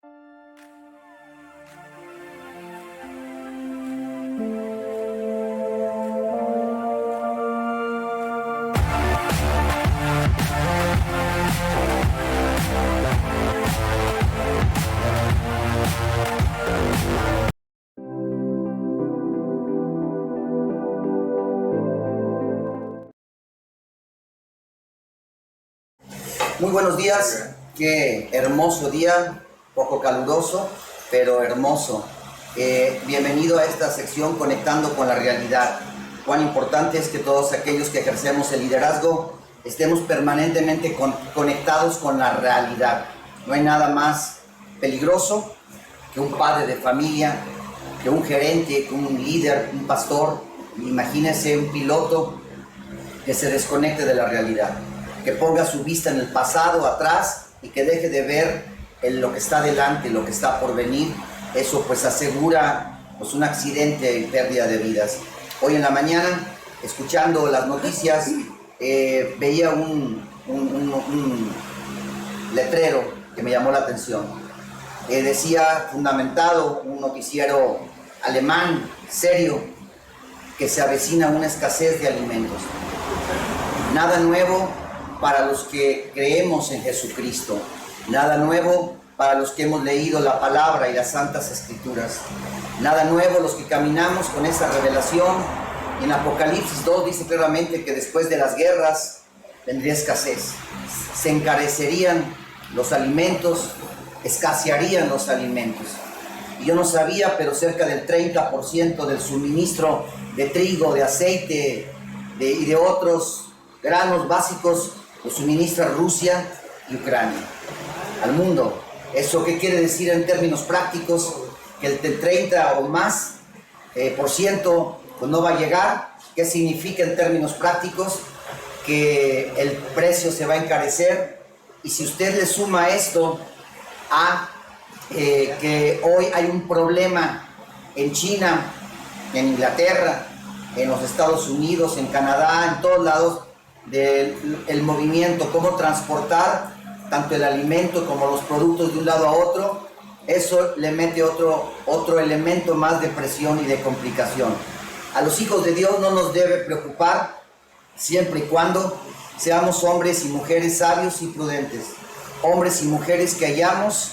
Muy buenos días, qué hermoso día, poco caluroso, pero hermoso. Bienvenido a esta sección Conectando con la Realidad. Cuán importante es que todos aquellos que ejercemos el liderazgo estemos permanentemente conectados con la realidad. No hay nada más peligroso que un padre de familia, que un gerente, que un líder, un pastor. Imagínense un piloto que se desconecte de la realidad, que ponga su vista en el pasado, atrás, y que deje de ver lo que está delante, lo que está por venir. Eso pues asegura pues un accidente y pérdida de vidas. Hoy en la mañana, escuchando las noticias, veía un letrero que me llamó la atención. Decía, fundamentado, un noticiero alemán, serio, que se avecina una escasez de alimentos. Nada nuevo para los que creemos en Jesucristo. Nada nuevo para los que hemos leído la palabra y las santas escrituras. Nada nuevo los que caminamos con esa revelación. Y en Apocalipsis 2 dice claramente que después de las guerras vendría escasez. Se encarecerían los alimentos, escasearían los alimentos. Y yo no sabía, pero cerca del 30% del suministro de trigo, de aceite y de otros granos básicos lo suministra Rusia y Ucrania al mundo. ¿Eso qué quiere decir en términos prácticos? Que el 30 o más por ciento pues no va a llegar. ¿Qué significa en términos prácticos? Que el precio se va a encarecer. Y si usted le suma esto a que hoy hay un problema en China, en Inglaterra, en los Estados Unidos, en Canadá, en todos lados, del movimiento, cómo transportar tanto el alimento como los productos de un lado a otro, eso le mete otro elemento más de presión y de complicación. A los hijos de Dios no nos debe preocupar, siempre y cuando seamos hombres y mujeres sabios y prudentes, hombres y mujeres que hayamos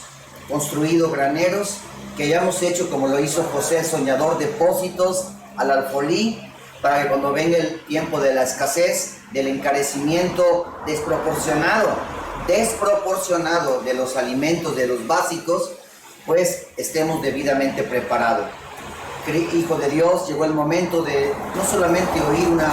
construido graneros, que hayamos hecho como lo hizo José el soñador, depósitos al alfolí, para que cuando venga el tiempo de la escasez, del encarecimiento desproporcionado de los alimentos, de los básicos, pues estemos debidamente preparados. Hijo de Dios, llegó el momento de no solamente oír una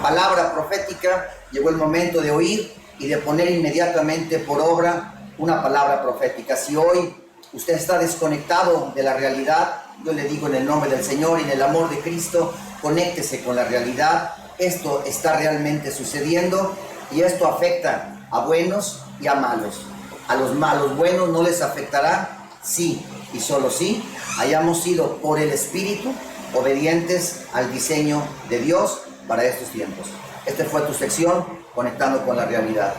palabra profética, llegó el momento de oír y de poner inmediatamente por obra una palabra profética. Si hoy usted está desconectado de la realidad, yo le digo en el nombre del Señor y en el amor de Cristo, conéctese con la realidad. Esto está realmente sucediendo y esto afecta a buenos y a malos. A los malos buenos no les afectará si y solo si hayamos sido por el Espíritu obedientes al diseño de Dios para estos tiempos. Esta fue tu sección, Conectando con la Realidad.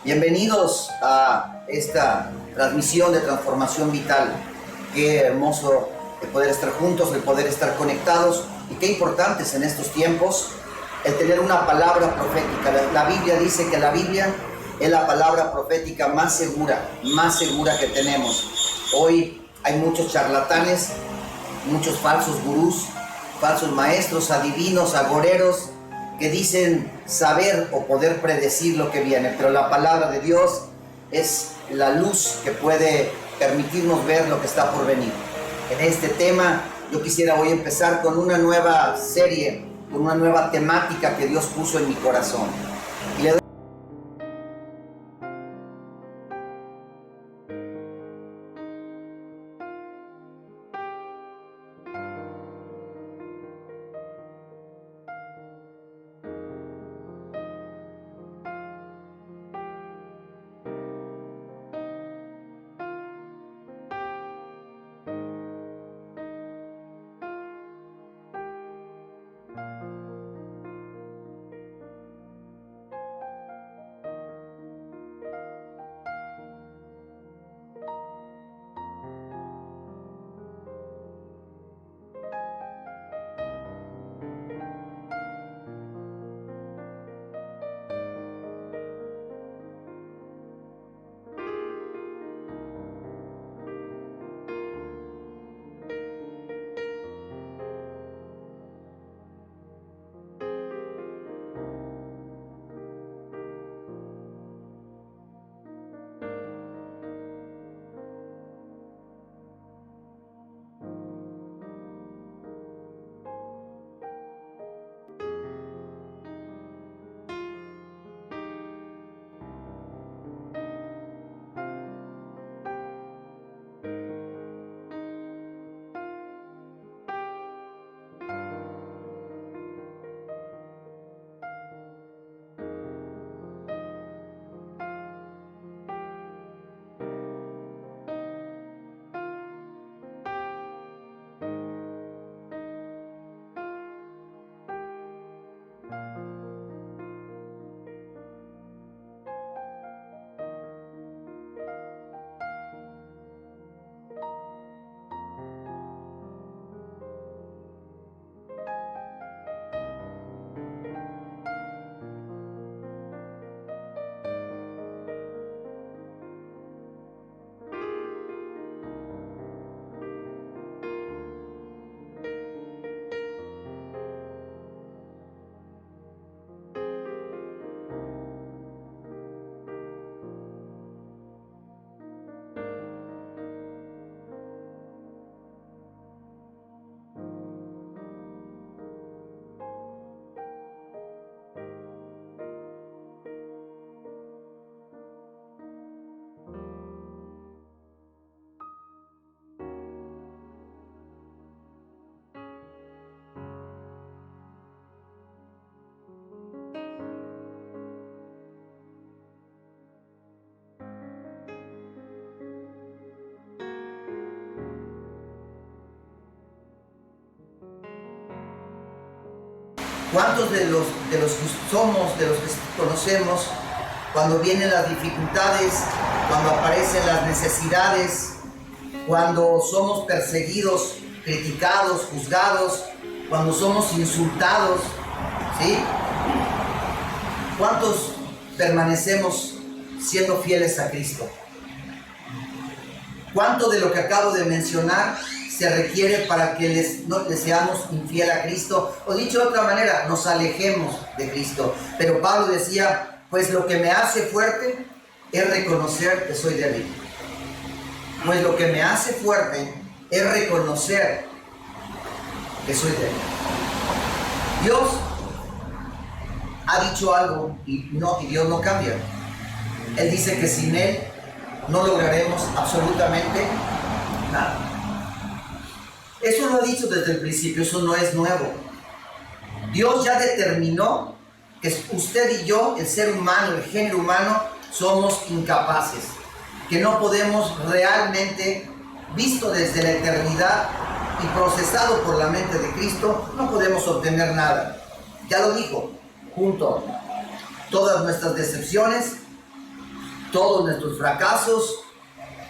Bienvenidos a esta transmisión de transformación vital. Qué hermoso el poder estar juntos, el poder estar conectados, y qué importante es en estos tiempos el tener una palabra profética. La Biblia dice que la Biblia es la palabra profética más segura que tenemos. Hoy hay muchos charlatanes, muchos falsos gurús, falsos maestros, adivinos, agoreros, que dicen saber o poder predecir lo que viene, pero la palabra de Dios es la luz que puede permitirnos ver lo que está por venir. En este tema yo quisiera hoy empezar con una nueva serie, con una nueva temática que Dios puso en mi corazón. Y le doy ¿Cuántos de los que somos, de los que conocemos, cuando vienen las dificultades, cuando aparecen las necesidades, cuando somos perseguidos, criticados, juzgados, cuando somos insultados, ¿sí? ¿Cuántos permanecemos siendo fieles a Cristo? ¿Cuánto de lo que acabo de mencionar se requiere para que no le seamos infiel a Cristo? O dicho de otra manera, nos alejemos de Cristo. Pero Pablo decía, pues lo que me hace fuerte es reconocer que soy débil. Pues lo que me hace fuerte es reconocer que soy débil. Dios ha dicho algo y Dios no cambia. Él dice que sin Él no lograremos absolutamente nada. Eso lo ha dicho desde el principio, eso no es nuevo. Dios ya determinó que usted y yo, el ser humano, el género humano, somos incapaces, que no podemos realmente, visto desde la eternidad y procesado por la mente de Cristo, no podemos obtener nada. Ya lo dijo, junto todas nuestras decepciones, todos nuestros fracasos,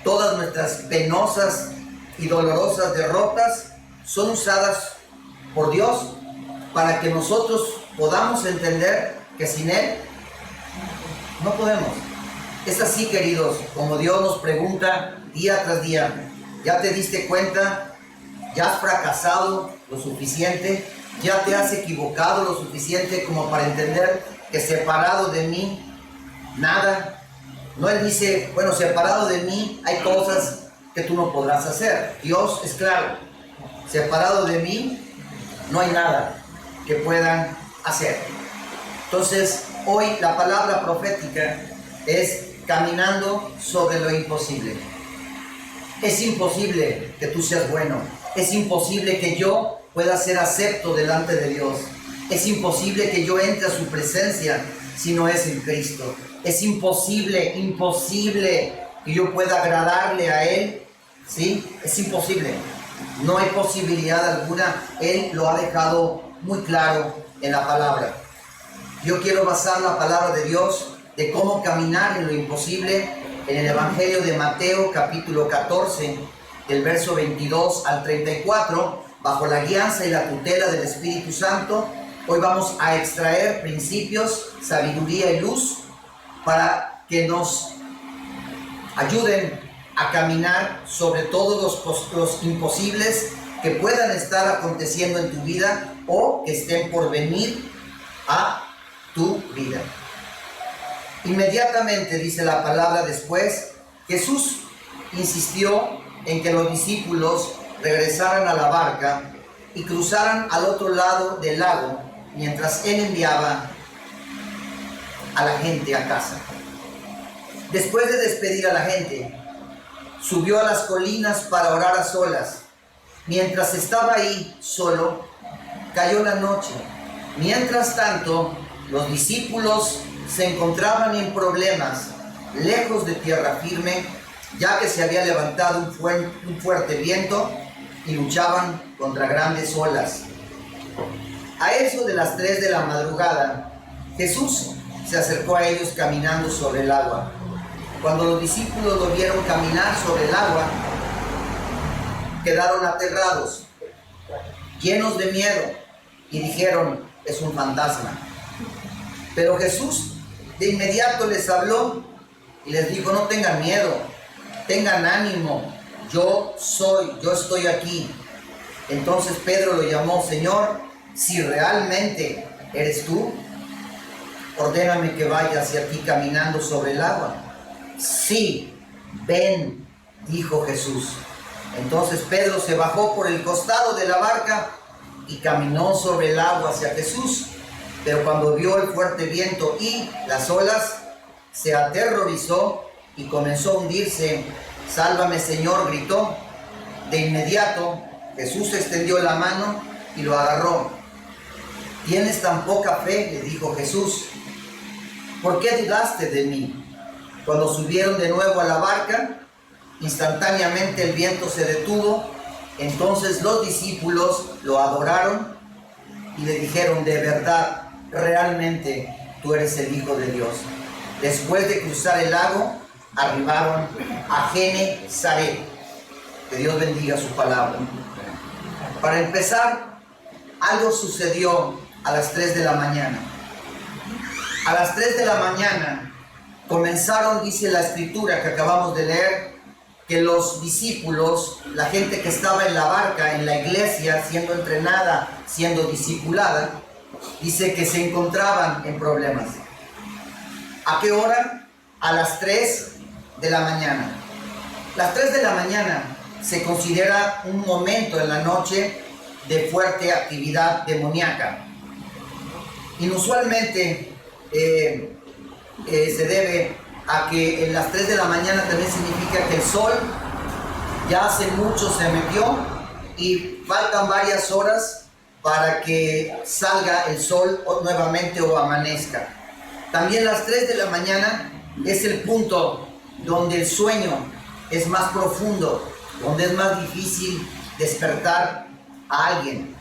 todas nuestras penosas y dolorosas derrotas son usadas por Dios para que nosotros podamos entender que sin Él no podemos. Es así, queridos, como Dios nos pregunta día tras día, ¿ya te diste cuenta? ¿Ya has fracasado lo suficiente? ¿Ya te has equivocado lo suficiente como para entender que separado de mí, nada? No, Él dice, bueno, separado de mí hay cosas que tú no podrás hacer. Dios es claro, separado de mí no hay nada que puedan hacer. Entonces, hoy la palabra profética es caminando sobre lo imposible. Es imposible que tú seas bueno. Es imposible que yo pueda ser acepto delante de Dios. Es imposible que yo entre a su presencia si no es en Cristo. Es imposible que yo pueda agradarle a Él, ¿sí? Es imposible. No hay posibilidad alguna. Él lo ha dejado muy claro en la palabra. Yo quiero basar la palabra de Dios de cómo caminar en lo imposible en el Evangelio de Mateo, capítulo 14, del verso 22 al 34, bajo la guianza y la tutela del Espíritu Santo. Hoy vamos a extraer principios, sabiduría y luz para que nos ayuden a caminar sobre todos los imposibles que puedan estar aconteciendo en tu vida o que estén por venir a tu vida. Inmediatamente, dice la palabra después, Jesús insistió en que los discípulos regresaran a la barca y cruzaran al otro lado del lago mientras Él enviaba a la gente a casa. Después de despedir a la gente, subió a las colinas para orar a solas. Mientras estaba ahí solo, cayó la noche. Mientras tanto, los discípulos se encontraban en problemas, lejos de tierra firme, ya que se había levantado un fuerte viento y luchaban contra grandes olas. A eso de las 3 de la madrugada, Jesús se acercó a ellos caminando sobre el agua. Cuando los discípulos lo vieron caminar sobre el agua, quedaron aterrados, llenos de miedo, y dijeron, es un fantasma. Pero Jesús de inmediato les habló y les dijo, no tengan miedo, tengan ánimo, yo estoy aquí. Entonces Pedro lo llamó, Señor, si realmente eres tú, ordéname que vaya hacia ti caminando sobre el agua. Sí, ven, dijo Jesús. Entonces Pedro se bajó por el costado de la barca y caminó sobre el agua hacia Jesús. Pero cuando vio el fuerte viento y las olas, se aterrorizó y comenzó a hundirse. Sálvame, Señor, gritó. De inmediato Jesús extendió la mano y lo agarró. ¿Tienes tan poca fe?, le dijo Jesús. ¿Por qué dudaste de mí? Cuando subieron de nuevo a la barca, instantáneamente el viento se detuvo. Entonces los discípulos lo adoraron y le dijeron: de verdad, realmente tú eres el Hijo de Dios. Después de cruzar el lago, arribaron a Genezaret. Que Dios bendiga su palabra. Para empezar, algo sucedió a las 3 de la mañana. A las 3 de la mañana comenzaron, dice la escritura que acabamos de leer, que los discípulos, la gente que estaba en la barca, en la iglesia, siendo entrenada, siendo discipulada, dice que se encontraban en problemas. ¿A qué hora? A las 3 de la mañana. Las 3 de la mañana se considera un momento en la noche de fuerte actividad demoníaca. Inusualmente se debe a que en las 3 de la mañana también significa que el sol ya hace mucho se metió y faltan varias horas para que salga el sol nuevamente o amanezca. También las 3 de la mañana es el punto donde el sueño es más profundo, donde es más difícil despertar a alguien.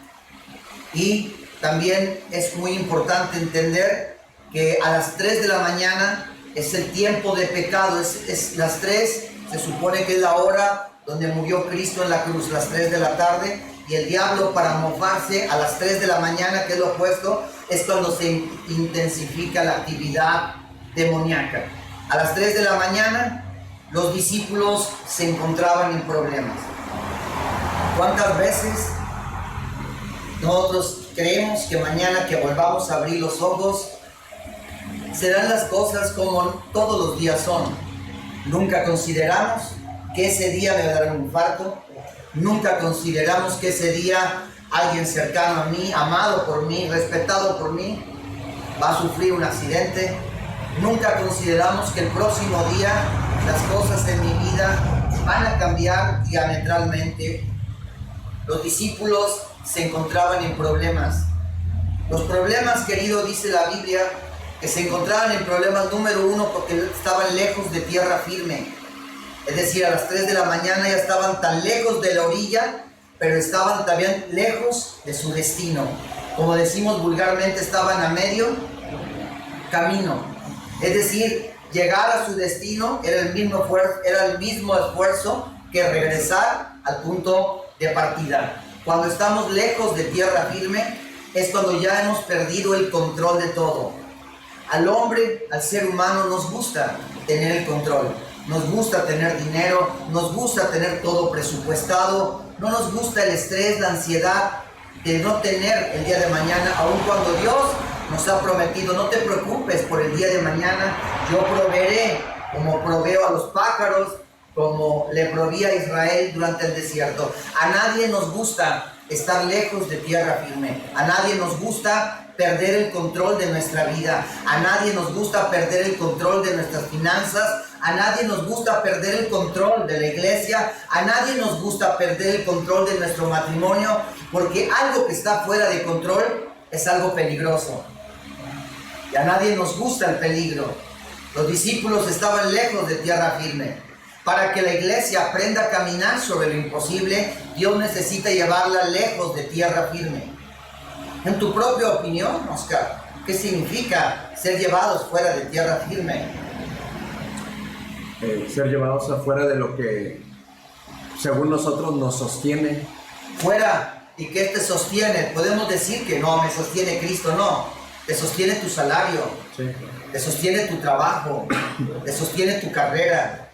Y también es muy importante entender que a las 3 de la mañana es el tiempo de pecado, es las 3, se supone que es la hora donde murió Cristo en la cruz, las 3 de la tarde, y el diablo, para mofarse a las 3 de la mañana, que es lo opuesto, es cuando se intensifica la actividad demoníaca. A las 3 de la mañana los discípulos se encontraban en problemas. ¿Cuántas veces nosotros creemos que mañana que volvamos a abrir los ojos serán las cosas como todos los días son? Nunca consideramos que ese día me va a dar un infarto. Nunca consideramos que ese día alguien cercano a mí, amado por mí, respetado por mí, va a sufrir un accidente. Nunca consideramos que el próximo día las cosas en mi vida van a cambiar diametralmente. Los discípulos se encontraban en problemas. Los problemas, querido, dice la Biblia, que se encontraban en problemas número 1 porque estaban lejos de tierra firme. Es decir, a las 3 de la mañana ya estaban tan lejos de la orilla, pero estaban también lejos de su destino. Como decimos vulgarmente, estaban a medio camino. Es decir, llegar a su destino era el mismo esfuerzo que regresar al punto de partida. Cuando estamos lejos de tierra firme, es cuando ya hemos perdido el control de todo. Al hombre, al ser humano, nos gusta tener el control. Nos gusta tener dinero, nos gusta tener todo presupuestado, no nos gusta el estrés, la ansiedad de no tener el día de mañana, aun cuando Dios nos ha prometido: no te preocupes por el día de mañana, yo proveeré, como proveo a los pájaros, como le proví a Israel durante el desierto. A nadie nos gusta estar lejos de tierra firme, a nadie nos gusta perder el control de nuestra vida, a nadie nos gusta perder el control de nuestras finanzas, a nadie nos gusta perder el control de la iglesia, a nadie nos gusta perder el control de nuestro matrimonio, porque algo que está fuera de control es algo peligroso. Y a nadie nos gusta el peligro. Los discípulos estaban lejos de tierra firme. Para que la iglesia aprenda a caminar sobre lo imposible, Dios necesita llevarla lejos de tierra firme. En tu propia opinión, Oscar, ¿qué significa ser llevados fuera de tierra firme? Ser llevados afuera de lo que según nosotros nos sostiene. Fuera, ¿y qué te sostiene? Podemos decir que no, me sostiene Cristo, no. Te sostiene tu salario, Sí. te sostiene tu trabajo, te sostiene tu carrera,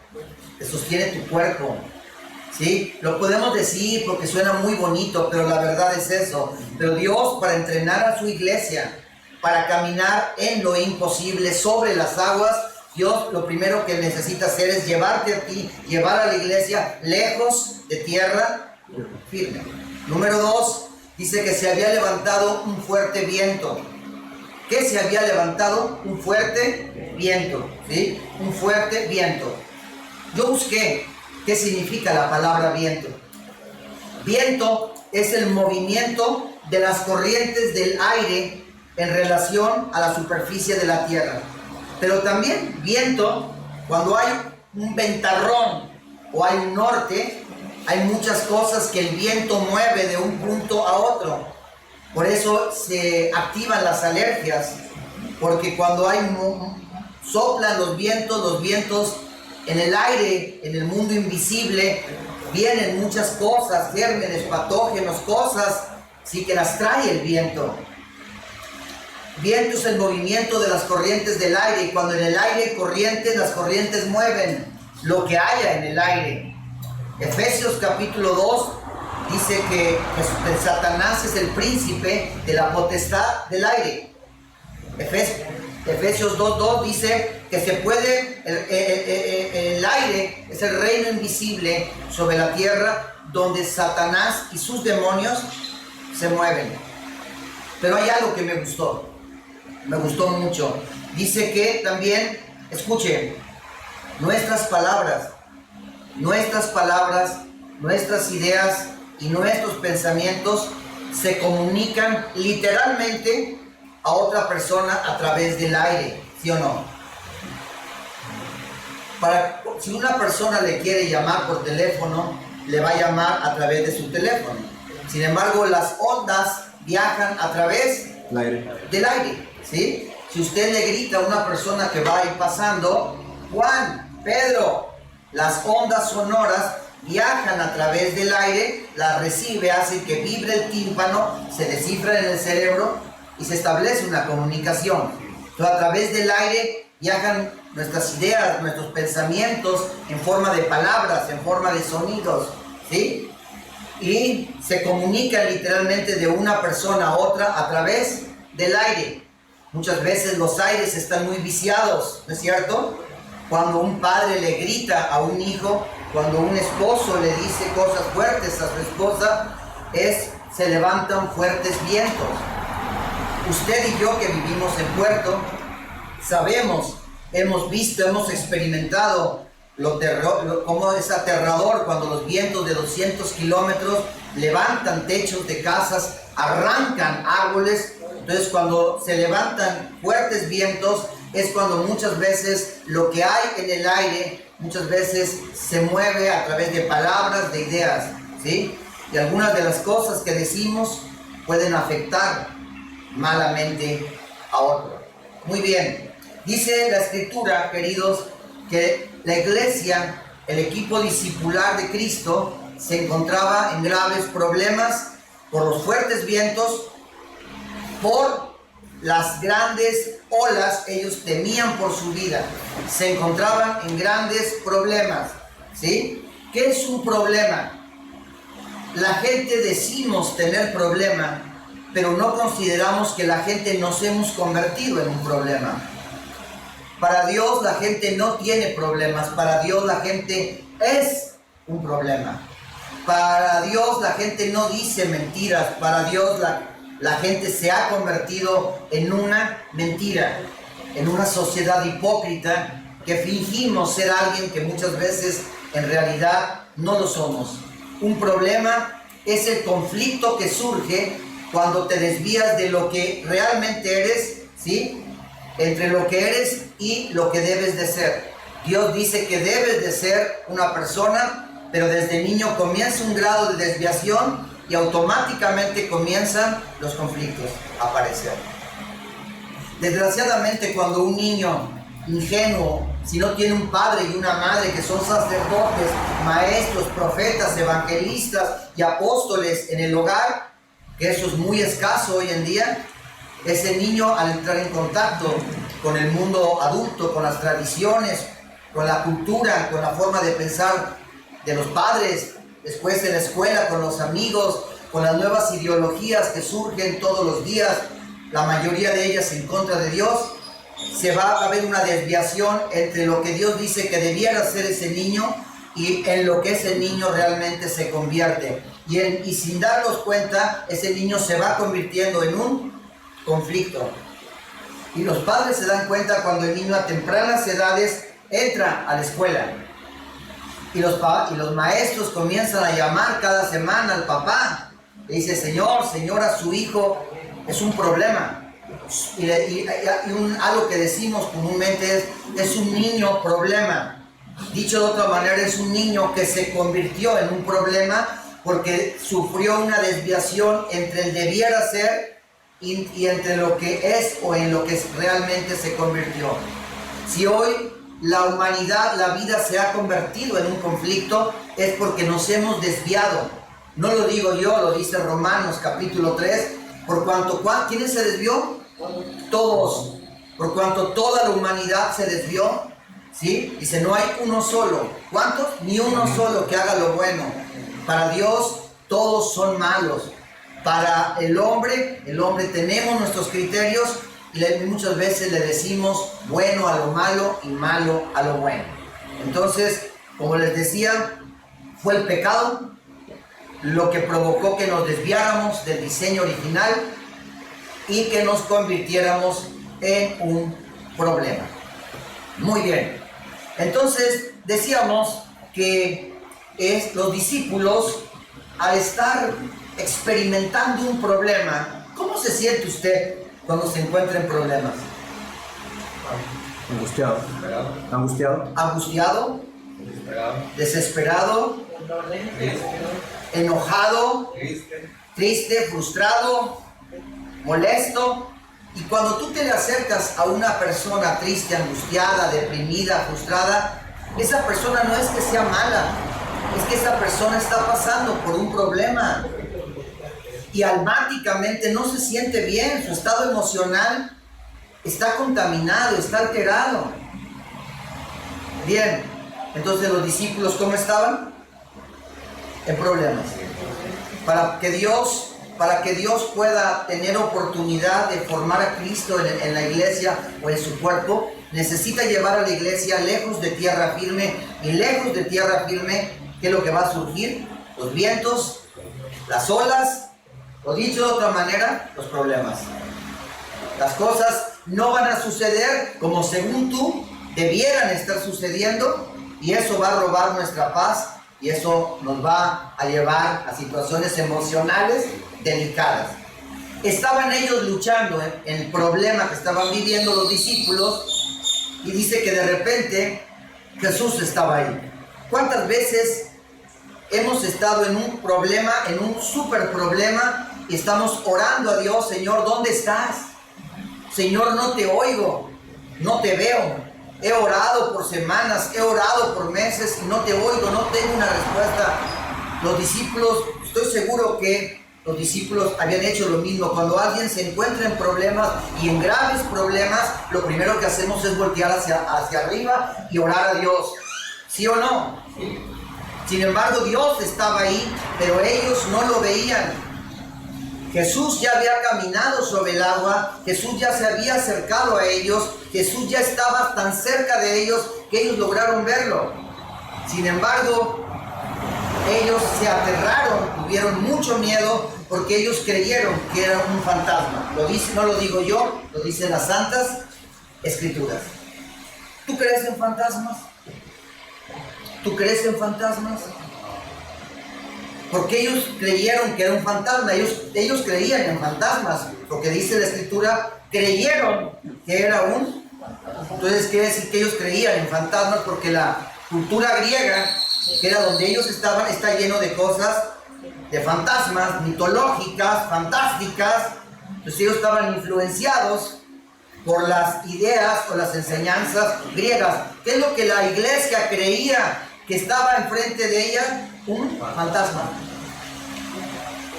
te sostiene tu cuerpo. ¿Sí? Lo podemos decir porque suena muy bonito, pero la verdad es eso. Pero Dios, para entrenar a su iglesia, para caminar en lo imposible sobre las aguas, Dios lo primero que necesita hacer es llevarte a ti, llevar a la iglesia lejos de tierra firme. Número 2, dice que se había levantado un fuerte viento. ¿Qué se había levantado? Un fuerte viento, ¿sí? Un fuerte viento. Yo busqué qué significa la palabra viento. Viento es el movimiento de las corrientes del aire en relación a la superficie de la tierra. Pero también viento, cuando hay un ventarrón o hay un norte, hay muchas cosas que el viento mueve de un punto a otro. Por eso se activan las alergias, porque cuando soplan los vientos en el aire, en el mundo invisible, vienen muchas cosas, gérmenes, patógenos, cosas, sí, que las trae el viento. Viento es el movimiento de las corrientes del aire, y cuando en el aire hay corrientes, las corrientes mueven lo que haya en el aire. Efesios capítulo 2 dice que Satanás es el príncipe de la potestad del aire. Efesios 2:2 dice que se puede, el aire es el reino invisible sobre la tierra, donde Satanás y sus demonios se mueven. Pero hay algo que me gustó mucho. Dice que también, escuchen, nuestras palabras, nuestras ideas y nuestros pensamientos se comunican literalmente a otra persona a través del aire, ¿sí o no? Si una persona le quiere llamar por teléfono, le va a llamar a través de su teléfono. Sin embargo, las ondas viajan a través del aire, ¿sí? Si usted le grita a una persona que va a ir pasando, Juan, Pedro, las ondas sonoras viajan a través del aire, las recibe, hace que vibre el tímpano, se descifra en el cerebro y se establece una comunicación. Entonces, a través del aire viajan nuestras ideas, nuestros pensamientos en forma de palabras, en forma de sonidos, ¿sí? Y se comunican literalmente de una persona a otra a través del aire. Muchas veces los aires están muy viciados, ¿no es cierto? Cuando un padre le grita a un hijo, cuando un esposo le dice cosas fuertes a su esposa, se levantan fuertes vientos. Usted y yo que vivimos en Puerto, sabemos, hemos visto, hemos experimentado cómo es aterrador cuando los vientos de 200 kilómetros levantan techos de casas, arrancan árboles. Entonces, cuando se levantan fuertes vientos, es cuando muchas veces lo que hay en el aire, muchas veces se mueve a través de palabras, de ideas, ¿sí? Y algunas de las cosas que decimos pueden afectar malamente a otro. Muy bien. Dice la Escritura, queridos, que la iglesia, el equipo discipular de Cristo, se encontraba en graves problemas por los fuertes vientos, por las grandes olas. Ellos temían por su vida, se encontraban en grandes problemas, ¿sí? ¿Qué es un problema? La gente decimos tener problema, pero no consideramos que la gente nos hemos convertido en un problema. Para Dios la gente no tiene problemas, para Dios la gente es un problema. Para Dios la gente no dice mentiras, para Dios la gente se ha convertido en una mentira, en una sociedad hipócrita que fingimos ser alguien que muchas veces en realidad no lo somos. Un problema es el conflicto que surge cuando te desvías de lo que realmente eres, ¿sí? Entre lo que eres y lo que debes de ser. Dios dice que debes de ser una persona, pero desde niño comienza un grado de desviación y automáticamente comienzan los conflictos a aparecer. Desgraciadamente, cuando un niño ingenuo, si no tiene un padre y una madre que son sacerdotes, maestros, profetas, evangelistas y apóstoles en el hogar, que eso es muy escaso hoy en día, ese niño, al entrar en contacto con el mundo adulto, con las tradiciones, con la cultura, con la forma de pensar de los padres, después en la escuela, con los amigos, con las nuevas ideologías que surgen todos los días, la mayoría de ellas en contra de Dios, se va a haber una desviación entre lo que Dios dice que debiera ser ese niño y en lo que ese niño realmente se convierte. Y sin darnos cuenta, ese niño se va convirtiendo en un conflicto. Y los padres se dan cuenta cuando el niño a tempranas edades entra a la escuela. Y los maestros comienzan a llamar cada semana al papá. Le dice, señor, señora, su hijo es un problema. Algo que decimos comúnmente es un niño problema. Dicho de otra manera, es un niño que se convirtió en un problema porque sufrió una desviación entre el debiera ser y entre lo que es o en lo que realmente se convirtió. Si hoy la humanidad, la vida se ha convertido en un conflicto, es porque nos hemos desviado. No lo digo yo, lo dice Romanos capítulo 3, por cuanto, ¿quién se desvió? Todos. Por cuanto toda la humanidad se desvió, ¿sí? Dice, no hay uno solo. ¿Cuántos? Ni uno solo que haga lo bueno. Para Dios todos son malos. Para el hombre tenemos nuestros criterios y muchas veces le decimos bueno a lo malo y malo a lo bueno. Entonces, como les decía, fue el pecado lo que provocó que nos desviáramos del diseño original y que nos convirtiéramos en un problema. Muy bien. Entonces, decíamos que los discípulos, al estar experimentando un problema, ¿cómo se siente usted cuando se encuentra en problemas? Angustiado. Angustiado. Angustiado. Desesperado. Enojado. Triste, frustrado, molesto. Y cuando tú te le acercas a una persona triste, angustiada, deprimida, frustrada, esa persona no es que sea mala, es que esa persona está pasando por un problema y almáticamente no se siente bien, su estado emocional está contaminado, está alterado. Bien, entonces los discípulos, ¿cómo estaban? En problemas. Para que Dios pueda tener oportunidad de formar a Cristo en la iglesia o en su cuerpo, necesita llevar a la iglesia lejos de tierra firme. Y lejos de tierra firme, ¿qué es lo que va a surgir? Los vientos, las olas, o dicho de otra manera, los problemas. Las cosas no van a suceder como según tú debieran estar sucediendo, y eso va a robar nuestra paz, y eso nos va a llevar a situaciones emocionales delicadas. Estaban ellos luchando en el problema que estaban viviendo los discípulos, y dice que de repente Jesús estaba ahí. ¿Cuántas veces hemos estado en un problema, en un súper problema, y estamos orando a Dios? Señor, ¿dónde estás? Señor, no te oigo, no te veo. He orado por semanas, he orado por meses y no te oigo, no tengo una respuesta. Los discípulos, estoy seguro que los discípulos habían hecho lo mismo. Cuando alguien se encuentra en problemas y en graves problemas, lo primero que hacemos es voltear hacia arriba y orar a Dios. ¿Sí o no? Sí. Sin embargo, Dios estaba ahí, pero ellos no lo veían. Jesús ya había caminado sobre el agua, Jesús ya se había acercado a ellos, Jesús ya estaba tan cerca de ellos que ellos lograron verlo. Sin embargo, ellos se aterraron, tuvieron mucho miedo porque ellos creyeron que era un fantasma. Lo dice, no lo digo yo, lo dicen las Santas Escrituras. ¿Tú crees en fantasmas? ¿Tú crees en fantasmas? Porque ellos creyeron que era un fantasma, ellos creían en fantasmas, lo que dice la Escritura, creyeron que era un. Entonces quiere decir que ellos creían en fantasmas, porque la cultura griega, que era donde ellos estaban, está lleno de cosas, de fantasmas, mitológicas, fantásticas. Entonces ellos estaban influenciados por las ideas o las enseñanzas griegas. ¿Qué es lo que la iglesia creía que estaba enfrente de ella? Un fantasma.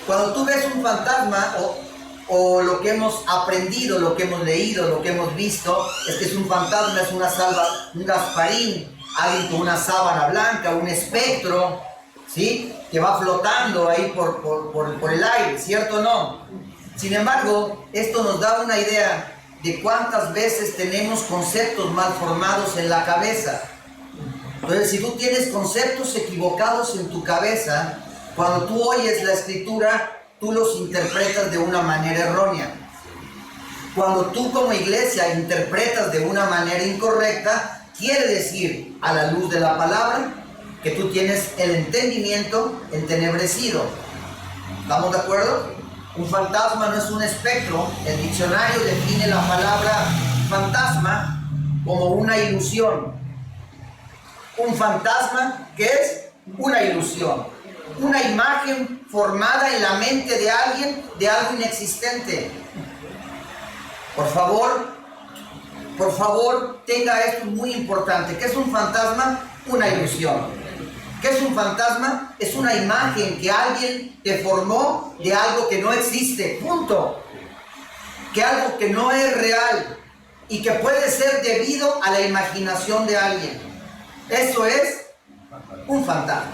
Cuando tú ves un fantasma o lo que hemos aprendido, lo que hemos leído, lo que hemos visto, es que es un fantasma, es un Gasparín, alguien con una sábana blanca, un espectro, ¿sí? Que va flotando ahí por el aire, ¿cierto o no? Sin embargo, esto nos da una idea de cuántas veces tenemos conceptos mal formados en la cabeza. Entonces, si tú tienes conceptos equivocados en tu cabeza, cuando tú oyes la Escritura, tú los interpretas de una manera errónea. Cuando tú como iglesia interpretas de una manera incorrecta, quiere decir, a la luz de la palabra, que tú tienes el entendimiento entenebrecido. ¿Estamos de acuerdo? Un fantasma no es un espectro. El diccionario define la palabra fantasma como una ilusión. Un fantasma, ¿qué es? Una ilusión. una imagen formada en la mente de alguien de algo inexistente. Por favor, tenga esto muy importante. ¿Qué es un fantasma? Una ilusión. ¿Qué es un fantasma? Es una imagen que alguien te formó de algo que no existe. Punto. Que algo que no es real y que puede ser debido a la imaginación de alguien. Eso es un fantasma.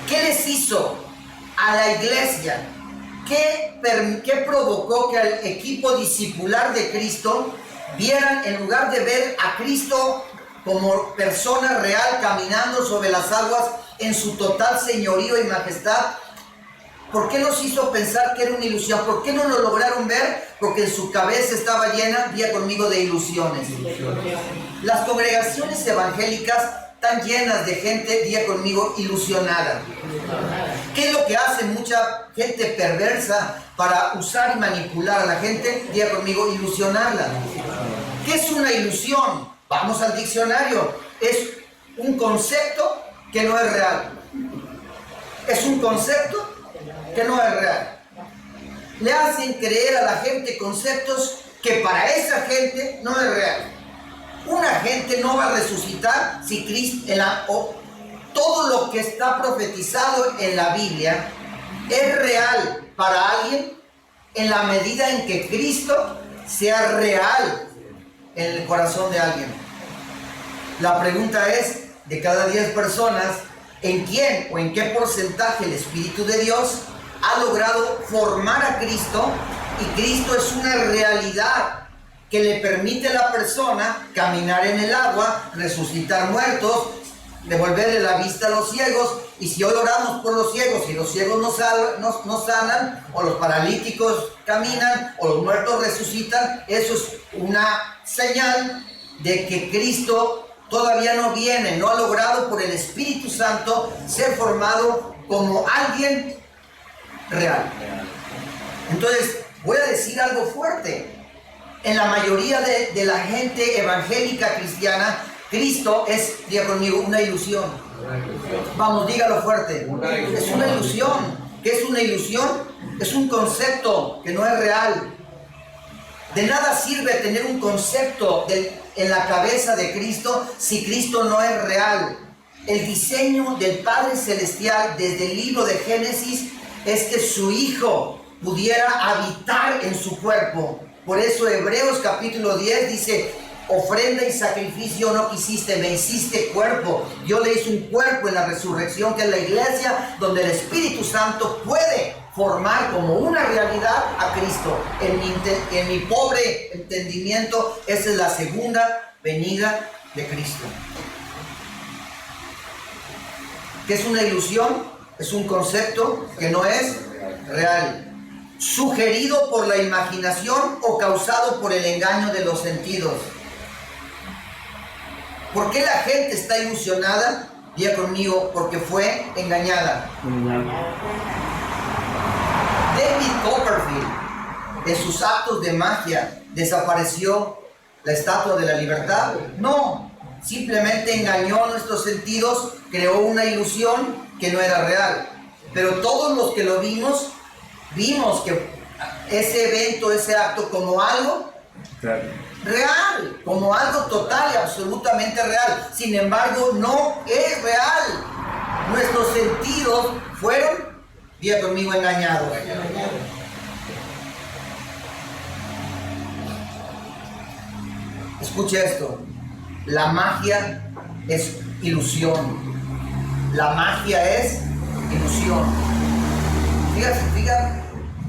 ¿Qué les hizo a la iglesia? ¿Qué provocó que al equipo discipular de Cristo vieran, en lugar de ver a Cristo como persona real caminando sobre las aguas en su total señorío y majestad? ¿Por qué nos hizo pensar que era una ilusión? ¿Por qué no lo lograron ver? Porque en su cabeza estaba llena, día conmigo, de ilusiones. Las congregaciones evangélicas están llenas de gente, día conmigo, ilusionada. ¿Qué es lo que hace mucha gente perversa para usar y manipular a la gente? Día conmigo, ilusionarla. ¿Qué es una ilusión? Vamos al diccionario. Es un concepto que no es real. Es un concepto que no es real. Le hacen creer a la gente conceptos que para esa gente no es real. Una gente no va a resucitar si Cristo, todo lo que está profetizado en la Biblia es real para alguien en la medida en que Cristo sea real en el corazón de alguien. La pregunta es, de cada 10 personas, ¿en quién o en qué porcentaje el Espíritu de Dios ha logrado formar a Cristo? Y Cristo es una realidad que le permite a la persona caminar en el agua, resucitar muertos, devolverle la vista a los ciegos. Y si hoy oramos por los ciegos y los ciegos no sanan, o los paralíticos caminan, o los muertos resucitan, eso es una señal de que Cristo todavía no viene, no ha logrado por el Espíritu Santo ser formado como alguien real. Entonces, voy a decir algo fuerte. En la mayoría de la gente evangélica cristiana, Cristo es, diga conmigo, una ilusión. Vamos, dígalo fuerte. Es una ilusión. ¿Qué es una ilusión? Es un concepto que no es real. De nada sirve tener un concepto en la cabeza de Cristo si Cristo no es real. El diseño del Padre Celestial desde el libro de Génesis es que su Hijo pudiera habitar en su cuerpo. Por eso Hebreos capítulo 10 dice: ofrenda y sacrificio no quisiste, me hiciste cuerpo. Yo le hice un cuerpo en la resurrección, que es la iglesia, donde el Espíritu Santo puede formar como una realidad a Cristo. En mi pobre entendimiento, esa es la segunda venida de Cristo. ¿Qué es una ilusión? Es un concepto que no es real, sugerido por la imaginación o causado por el engaño de los sentidos. ¿Por qué la gente está ilusionada? Diga conmigo, porque fue engañada. David Copperfield, en sus actos de magia, ¿desapareció la Estatua de la Libertad? No, simplemente engañó nuestros sentidos, creó una ilusión que no era real. Pero todos los que lo vimos que ese evento, ese acto, como algo real, como algo total y absolutamente real. Sin embargo, no es real. Nuestros sentidos fueron, diga conmigo, engañados. Escuche esto. La magia es ilusión. La magia es ilusión.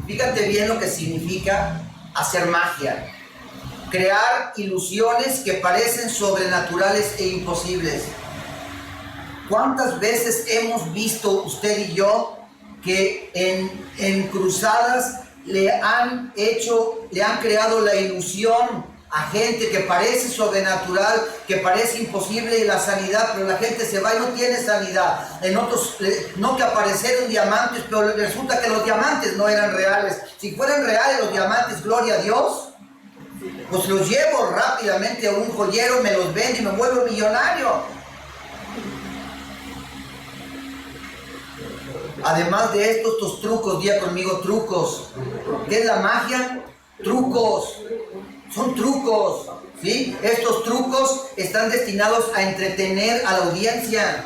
Fíjate bien lo que significa hacer magia. Crear ilusiones que parecen sobrenaturales e imposibles. ¿Cuántas veces hemos visto usted y yo que en cruzadas le han creado la ilusión a gente que parece sobrenatural, que parece imposible la sanidad, pero la gente se va y no tiene sanidad? En otros, no, que aparecieron diamantes, pero resulta que los diamantes no eran reales. Si fueran reales los diamantes, gloria a Dios, pues los llevo rápidamente a un joyero, me los vende y me vuelvo millonario. Además de estos trucos, diga conmigo trucos. ¿Qué es la magia? Trucos. Son trucos, ¿sí? Estos trucos están destinados a entretener a la audiencia.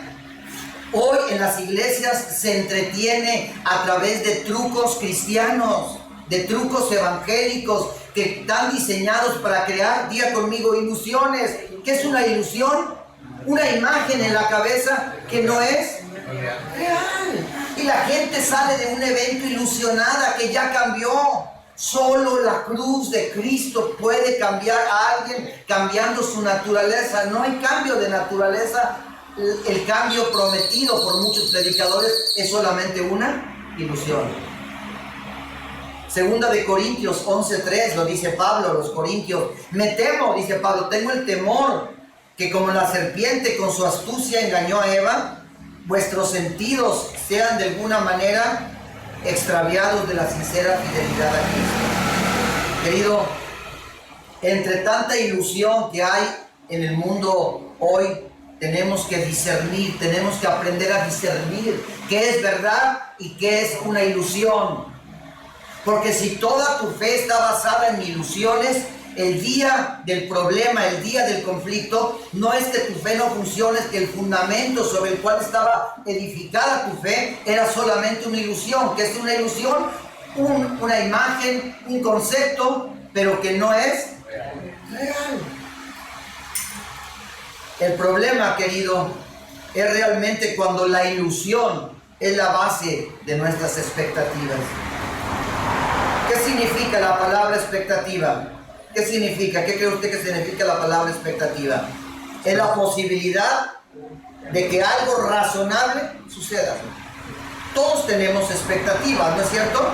Hoy en las iglesias se entretiene a través de trucos cristianos, de trucos evangélicos que están diseñados para crear, diga conmigo, ilusiones. ¿Qué es una ilusión? Una imagen en la cabeza que no es real. Y la gente sale de un evento ilusionada que ya cambió. Solo la cruz de Cristo puede cambiar a alguien cambiando su naturaleza. No hay cambio de naturaleza. El cambio prometido por muchos predicadores es solamente una ilusión. Segunda de Corintios 11:3 lo dice Pablo a los Corintios. Me temo, dice Pablo, tengo el temor que como la serpiente con su astucia engañó a Eva, vuestros sentidos sean de alguna manera extraviados de la sincera fidelidad a Cristo. Querido, entre tanta ilusión que hay en el mundo hoy, tenemos que discernir, tenemos que aprender a discernir qué es verdad y qué es una ilusión. Porque si toda tu fe está basada en ilusiones, el día del problema, el día del conflicto, no es que tu fe no funcione, es que el fundamento sobre el cual estaba edificada tu fe era solamente una ilusión. ¿Qué es una ilusión? Una imagen, un concepto, pero que no es real. El problema, querido, es realmente cuando la ilusión es la base de nuestras expectativas. ¿Qué significa la palabra expectativa? ¿Qué significa? ¿Qué cree usted que significa la palabra expectativa? Es la posibilidad de que algo razonable suceda. Todos tenemos expectativas, ¿no es cierto?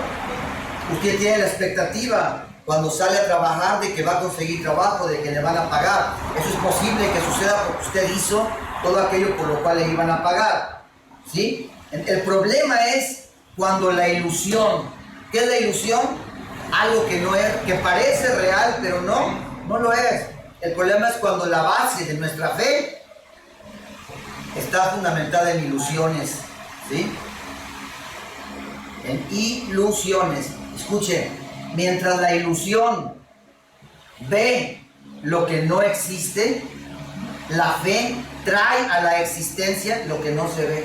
Usted tiene la expectativa cuando sale a trabajar de que va a conseguir trabajo, de que le van a pagar. Eso es posible que suceda porque usted hizo todo aquello por lo cual le iban a pagar, ¿sí? El problema es cuando la ilusión, ¿qué es la ilusión? Algo que no es, que parece real, pero no lo es. El problema es cuando la base de nuestra fe está fundamentada en ilusiones, ¿sí? En ilusiones. Escuche, mientras la ilusión ve lo que no existe, la fe trae a la existencia lo que no se ve.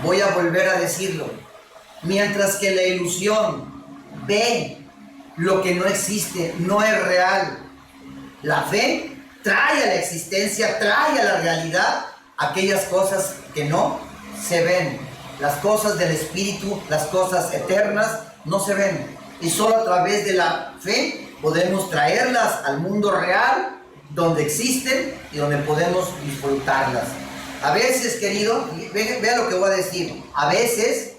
Voy a volver a decirlo. Mientras que la ilusión ve lo que no existe, no es real, la fe trae a la existencia, trae a la realidad aquellas cosas que no se ven. Las cosas del Espíritu, las cosas eternas, no se ven. Y solo a través de la fe podemos traerlas al mundo real, donde existen y donde podemos disfrutarlas. A veces, querido, vea lo que voy a decir, a veces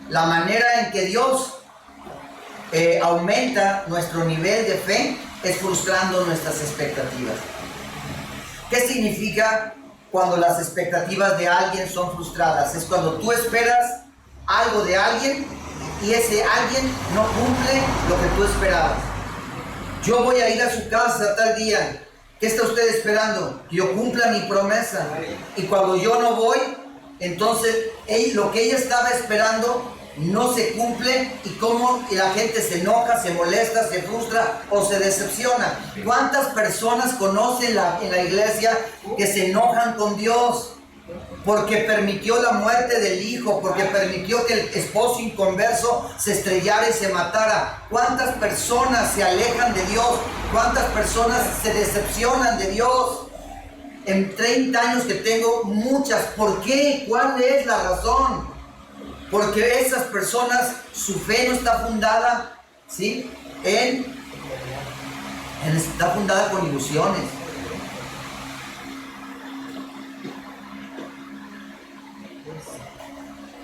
la manera en que Dios aumenta nuestro nivel de fe es frustrando nuestras expectativas. ¿Qué significa cuando las expectativas de alguien son frustradas? Es cuando tú esperas algo de alguien y ese alguien no cumple lo que tú esperabas. Yo voy a ir a su casa tal día. ¿Qué está usted esperando? Que yo cumpla mi promesa. Y cuando yo no voy, entonces lo que ella estaba esperando no se cumple, y cómo la gente se enoja, se molesta, se frustra o se decepciona. ¿Cuántas personas conocen en la iglesia que se enojan con Dios porque permitió la muerte del hijo, porque permitió que el esposo inconverso se estrellara y se matara? ¿Cuántas personas se alejan de Dios? ¿Cuántas personas se decepcionan de Dios? En 30 años que tengo, muchas. ¿Por qué? ¿Cuál es la razón? Porque esas personas, su fe no está fundada, ¿sí? Está fundada con ilusiones.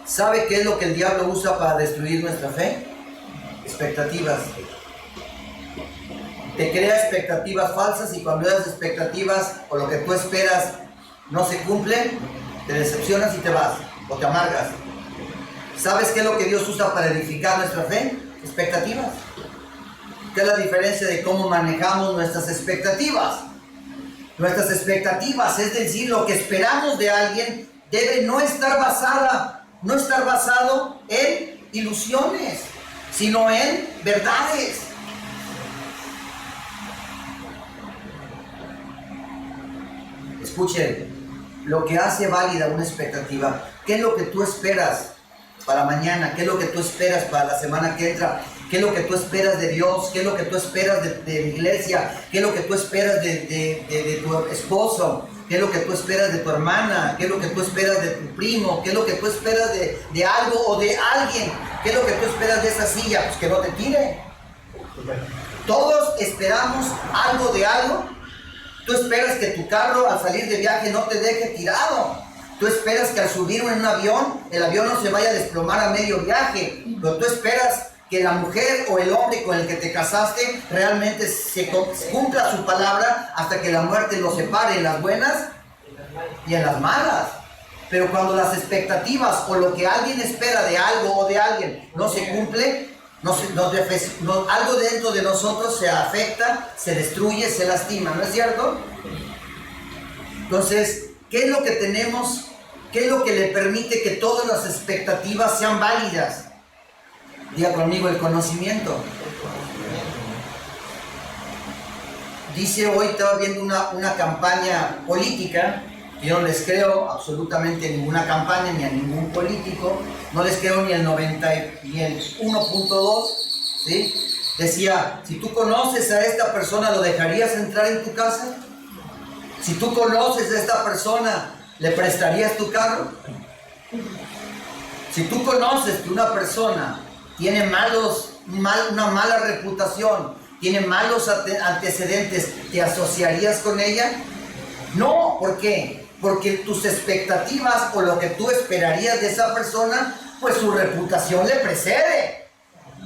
¿Sabe qué es lo que el diablo usa para destruir nuestra fe? Expectativas. Te crea expectativas falsas, y cuando esas expectativas o lo que tú esperas no se cumplen, te decepcionas y te vas o te amargas. ¿Sabes qué es lo que Dios usa para edificar nuestra fe? Expectativas. ¿Qué es la diferencia de cómo manejamos nuestras expectativas? Nuestras expectativas, es decir, lo que esperamos de alguien, debe no estar basada no estar basado en ilusiones, sino en verdades. Escuchen, lo que hace válida una expectativa. ¿Qué es lo que tú esperas para mañana? ¿Qué es lo que tú esperas para la semana que entra? ¿Qué es lo que tú esperas de Dios? ¿Qué es lo que tú esperas de la iglesia? ¿Qué es lo que tú esperas de tu esposo? ¿Qué es lo que tú esperas de tu hermana? ¿Qué es lo que tú esperas de tu primo? ¿Qué es lo que tú esperas de algo o de alguien? ¿Qué es lo que tú esperas de esa silla? Pues que no te tire. Todos esperamos algo de algo. Tú esperas que tu carro al salir de viaje no te deje tirado. Tú esperas que al subir en un avión, el avión no se vaya a desplomar a medio viaje. Pero tú esperas que la mujer o el hombre con el que te casaste realmente se cumpla su palabra hasta que la muerte los separe en las buenas y en las malas. Pero cuando las expectativas o lo que alguien espera de algo o de alguien no se cumple, algo dentro de nosotros se afecta, se destruye, se lastima, ¿no es cierto? Entonces, ¿qué es lo que tenemos? ¿Qué es lo que le permite que todas las expectativas sean válidas? Diga conmigo, el conocimiento. Dice, hoy estaba viendo una campaña política. Yo no les creo absolutamente ninguna campaña ni a ningún político. No les creo ni el 90 ni el 1.2, ¿sí? Decía, si tú conoces a esta persona, ¿lo dejarías entrar en tu casa? Si tú conoces a esta persona, ¿le prestarías tu carro? Si tú conoces que una persona tiene una mala reputación, tiene malos antecedentes, ¿te asociarías con ella? No, ¿por qué? Porque tus expectativas o lo que tú esperarías de esa persona, pues su reputación le precede.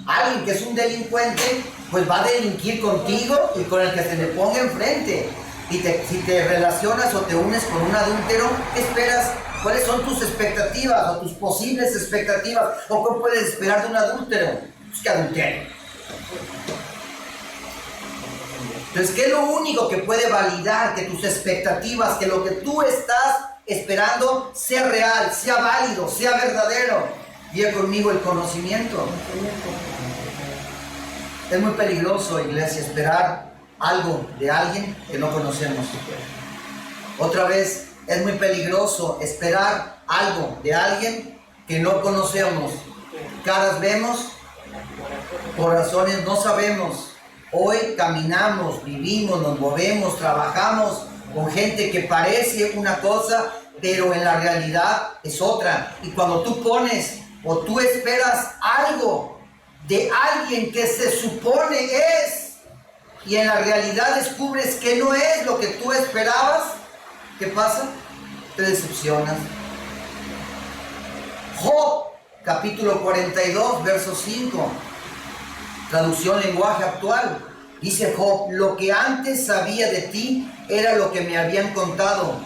Alguien que es un delincuente, pues va a delinquir contigo y con el que se le ponga enfrente. Y si te relacionas o te unes con un adúltero, ¿qué esperas? ¿Cuáles son tus expectativas o tus posibles expectativas? ¿O qué puedes esperar de un adúltero? Pues que adultere. Entonces, ¿qué es lo único que puede validar que tus expectativas, que lo que tú estás esperando sea real, sea válido, sea verdadero? Diga conmigo, el conocimiento. Es muy peligroso, iglesia, esperar algo de alguien que no conocemos. Otra vez, es muy peligroso esperar algo de alguien que no conocemos. Caras vemos, corazones no sabemos. Hoy caminamos, vivimos, nos movemos, trabajamos con gente que parece una cosa, pero en la realidad es otra. Y cuando tú pones o tú esperas algo de alguien que se supone es, y en la realidad descubres que no es lo que tú esperabas, ¿qué pasa? Te decepcionas. Job, capítulo 42, verso 5. Traducción lenguaje actual. Dice Job, lo que antes sabía de ti era lo que me habían contado.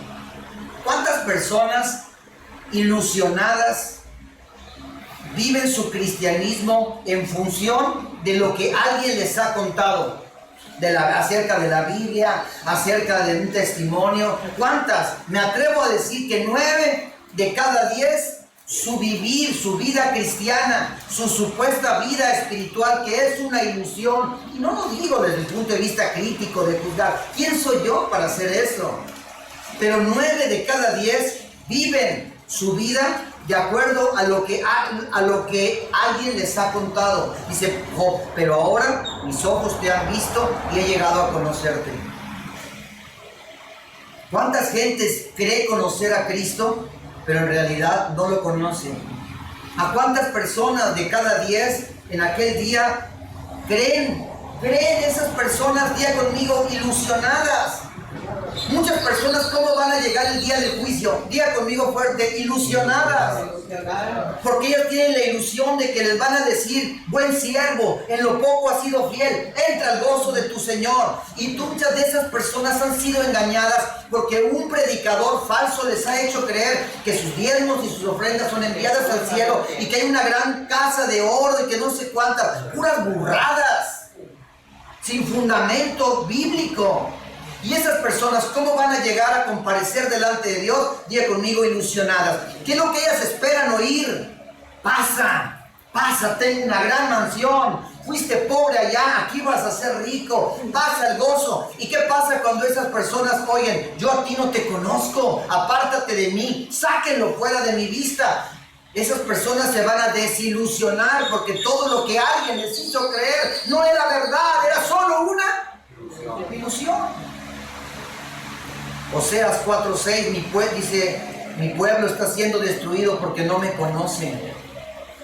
¿Cuántas personas ilusionadas viven su cristianismo en función de lo que alguien les ha contado? Acerca de la Biblia, acerca de un testimonio. ¿Cuántas? Me atrevo a decir que 9 de cada 10 su vivir, su vida cristiana, su supuesta vida espiritual, que es una ilusión. Y no lo digo desde el punto de vista crítico de juzgar. ¿Quién soy yo para hacer eso? Pero 9 de cada 10 viven su vida de acuerdo a lo que alguien les ha contado. Dice Job, pero ahora mis ojos te han visto y he llegado a conocerte. ¿Cuántas gentes cree conocer a Cristo, pero en realidad no lo conocen? ¿A cuántas personas de cada 10 en aquel día creen esas personas, día conmigo, ilusionadas? Muchas personas, ¿cómo van a llegar el día del juicio? Día conmigo fuerte, ilusionadas. Porque ellos tienen la ilusión de que les van a decir, buen siervo, en lo poco has sido fiel, entra al gozo de tu Señor. Y muchas de esas personas han sido engañadas porque un predicador falso les ha hecho creer que sus diezmos y sus ofrendas son enviadas al cielo y que hay una gran casa de oro y que no sé cuántas, puras burradas, sin fundamento bíblico. Y esas personas, ¿cómo van a llegar a comparecer delante de Dios? Diga conmigo, ilusionadas. ¿Qué es lo que ellas esperan oír? Pasa, pasa, tengo una gran mansión. Fuiste pobre allá, aquí vas a ser rico. Pasa el gozo. ¿Y qué pasa cuando esas personas oyen, yo a ti no te conozco, apártate de mí, sáquenlo fuera de mi vista? Esas personas se van a desilusionar porque todo lo que alguien les hizo creer no era verdad, era solo una ilusión. Oseas 4:6 dice, mi pueblo está siendo destruido porque no me conocen.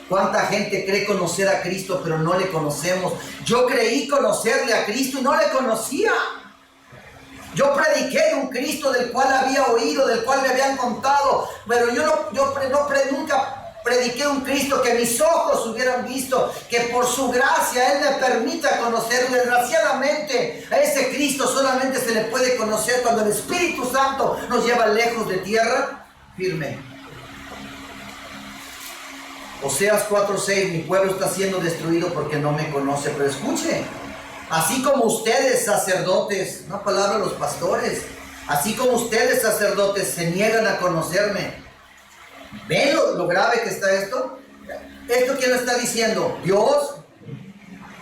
¿Cuánta gente cree conocer a Cristo pero no le conocemos? Yo creí conocerle a Cristo y no le conocía. Yo prediqué de un Cristo del cual había oído, del cual me habían contado, pero nunca prediqué un Cristo que mis ojos hubieran visto, que por su gracia Él me permita conocer. Desgraciadamente a ese Cristo solamente se le puede conocer cuando el Espíritu Santo nos lleva lejos de tierra firme. Oseas 4:6, mi pueblo está siendo destruido porque no me conoce. Pero escuche, así como ustedes sacerdotes, una palabra a los pastores, así como ustedes sacerdotes se niegan a conocerme. ¿Ven lo grave que está esto? ¿Esto quién lo está diciendo? Dios.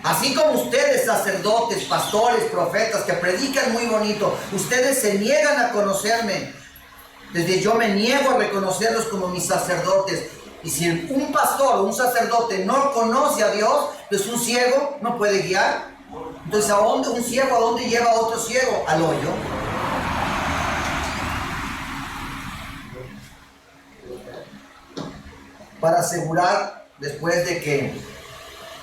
Así como ustedes, sacerdotes, pastores, profetas, que predican muy bonito, ustedes se niegan a conocerme. Desde yo me niego a reconocerlos como mis sacerdotes. Y si un pastor o un sacerdote no conoce a Dios, pues un ciego no puede guiar. Entonces, un ciego a dónde lleva a otro ciego? Al hoyo. Para asegurar, después de que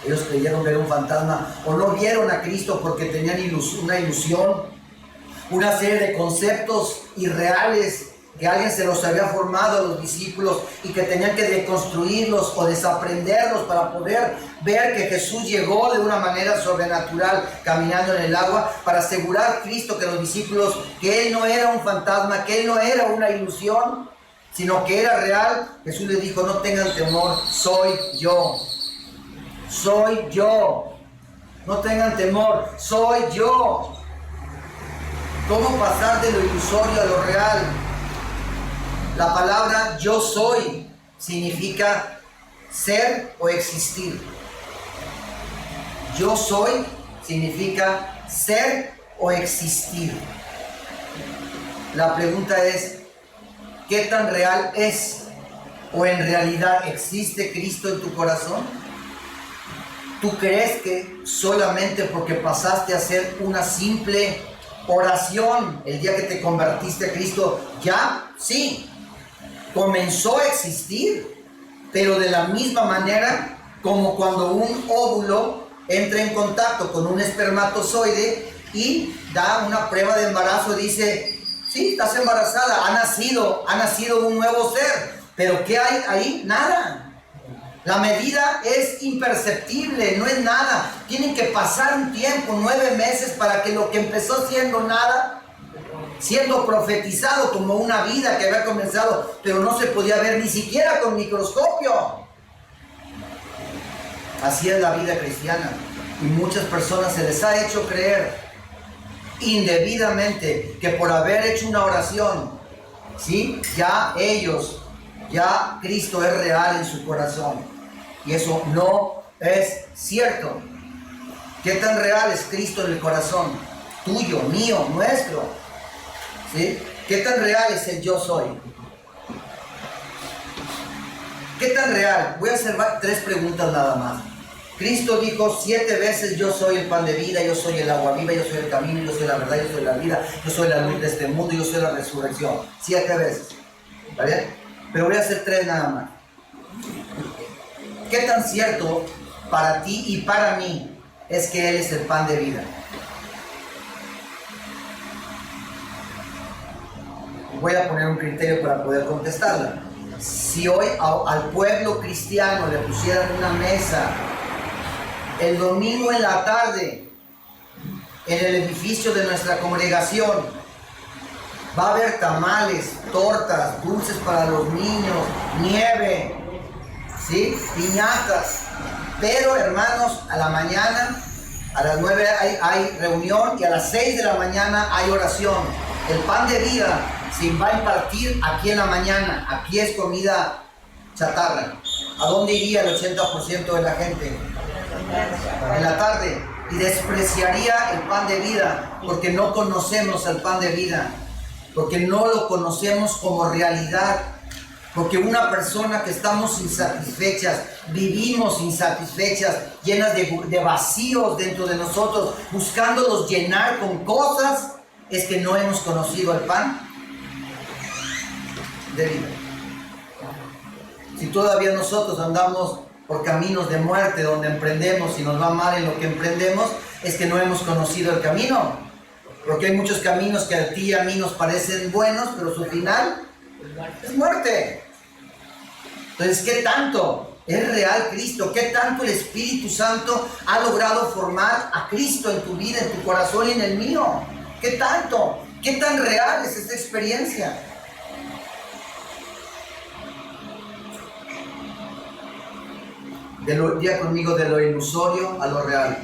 ellos creyeron ver un fantasma o no vieron a Cristo porque tenían una ilusión, una serie de conceptos irreales que alguien se los había formado a los discípulos y que tenían que deconstruirlos o desaprenderlos para poder ver que Jesús llegó de una manera sobrenatural caminando en el agua, para asegurar Cristo que los discípulos, que Él no era un fantasma, que Él no era una ilusión, sino que era real. Jesús les dijo, no tengan temor, soy yo. Soy yo. No tengan temor, soy yo. ¿Cómo pasar de lo ilusorio a lo real? La palabra yo soy significa ser o existir. Yo soy significa ser o existir. La pregunta es, ¿qué tan real es? ¿O en realidad existe Cristo en tu corazón? ¿Tú crees que solamente porque pasaste a hacer una simple oración el día que te convertiste a Cristo, ya? Sí, comenzó a existir, pero de la misma manera como cuando un óvulo entra en contacto con un espermatozoide y da una prueba de embarazo y dice, sí, estás embarazada, ha nacido un nuevo ser, pero ¿qué hay ahí? Nada. La medida es imperceptible, no es nada. Tienen que pasar un tiempo, 9 meses, para que lo que empezó siendo nada, siendo profetizado como una vida que había comenzado, pero no se podía ver ni siquiera con microscopio. Así es la vida cristiana. Y muchas personas se les ha hecho creer indebidamente que por haber hecho una oración, ¿sí? Ya Cristo es real en su corazón. Y eso no es cierto. ¿Qué tan real es Cristo en el corazón? Tuyo, mío, nuestro. ¿Sí? ¿Qué tan real es el yo soy? ¿Qué tan real? Voy a hacer 3 preguntas nada más. Cristo dijo 7 veces, yo soy el pan de vida, yo soy el agua viva, yo soy el camino, yo soy la verdad, yo soy la vida, yo soy la luz de este mundo, yo soy la resurrección. 7 veces. ¿Está bien? Pero voy a hacer 3 nada más. ¿Qué tan cierto para ti y para mí es que Él es el pan de vida? Voy a poner un criterio para poder contestarla. Si hoy al pueblo cristiano le pusieran una mesa el domingo en la tarde en el edificio de nuestra congregación, va a haber tamales, tortas, dulces para los niños, nieve, ¿sí? Piñatas. Pero hermanos, a la mañana A las 9 hay reunión y a las 6 de la mañana hay oración. El pan de vida se va a impartir aquí en la mañana. Aquí es comida chatarra. ¿A dónde iría el 80% de la gente? En la tarde. Y despreciaría el pan de vida porque no conocemos el pan de vida, porque no lo conocemos como realidad, porque una persona que estamos insatisfechas, vivimos insatisfechas, llenas de vacíos dentro de nosotros, buscándolos llenar con cosas, es que no hemos conocido el pan de vida. Si todavía nosotros andamos por caminos de muerte, donde emprendemos y nos va mal en lo que emprendemos, es que no hemos conocido el camino. Porque hay muchos caminos que a ti y a mí nos parecen buenos, pero su final es muerte. Entonces, ¿qué tanto es real Cristo? ¿Qué tanto el Espíritu Santo ha logrado formar a Cristo en tu vida, en tu corazón y en el mío? ¿Qué tanto? ¿Qué tan real es esta experiencia? Diga conmigo, de lo ilusorio a lo real.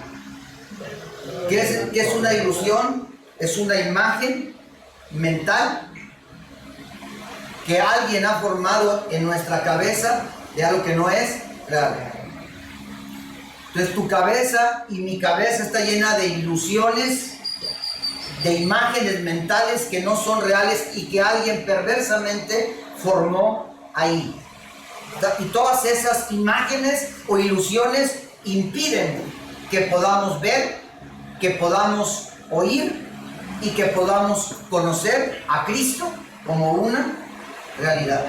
¿Qué es una ilusión? Es una imagen mental que alguien ha formado en nuestra cabeza de algo que no es real. Entonces tu cabeza y mi cabeza está llena de ilusiones, de imágenes mentales que no son reales y que alguien perversamente formó ahí. Y todas esas imágenes o ilusiones impiden que podamos ver, que podamos oír y que podamos conocer a Cristo como una realidad.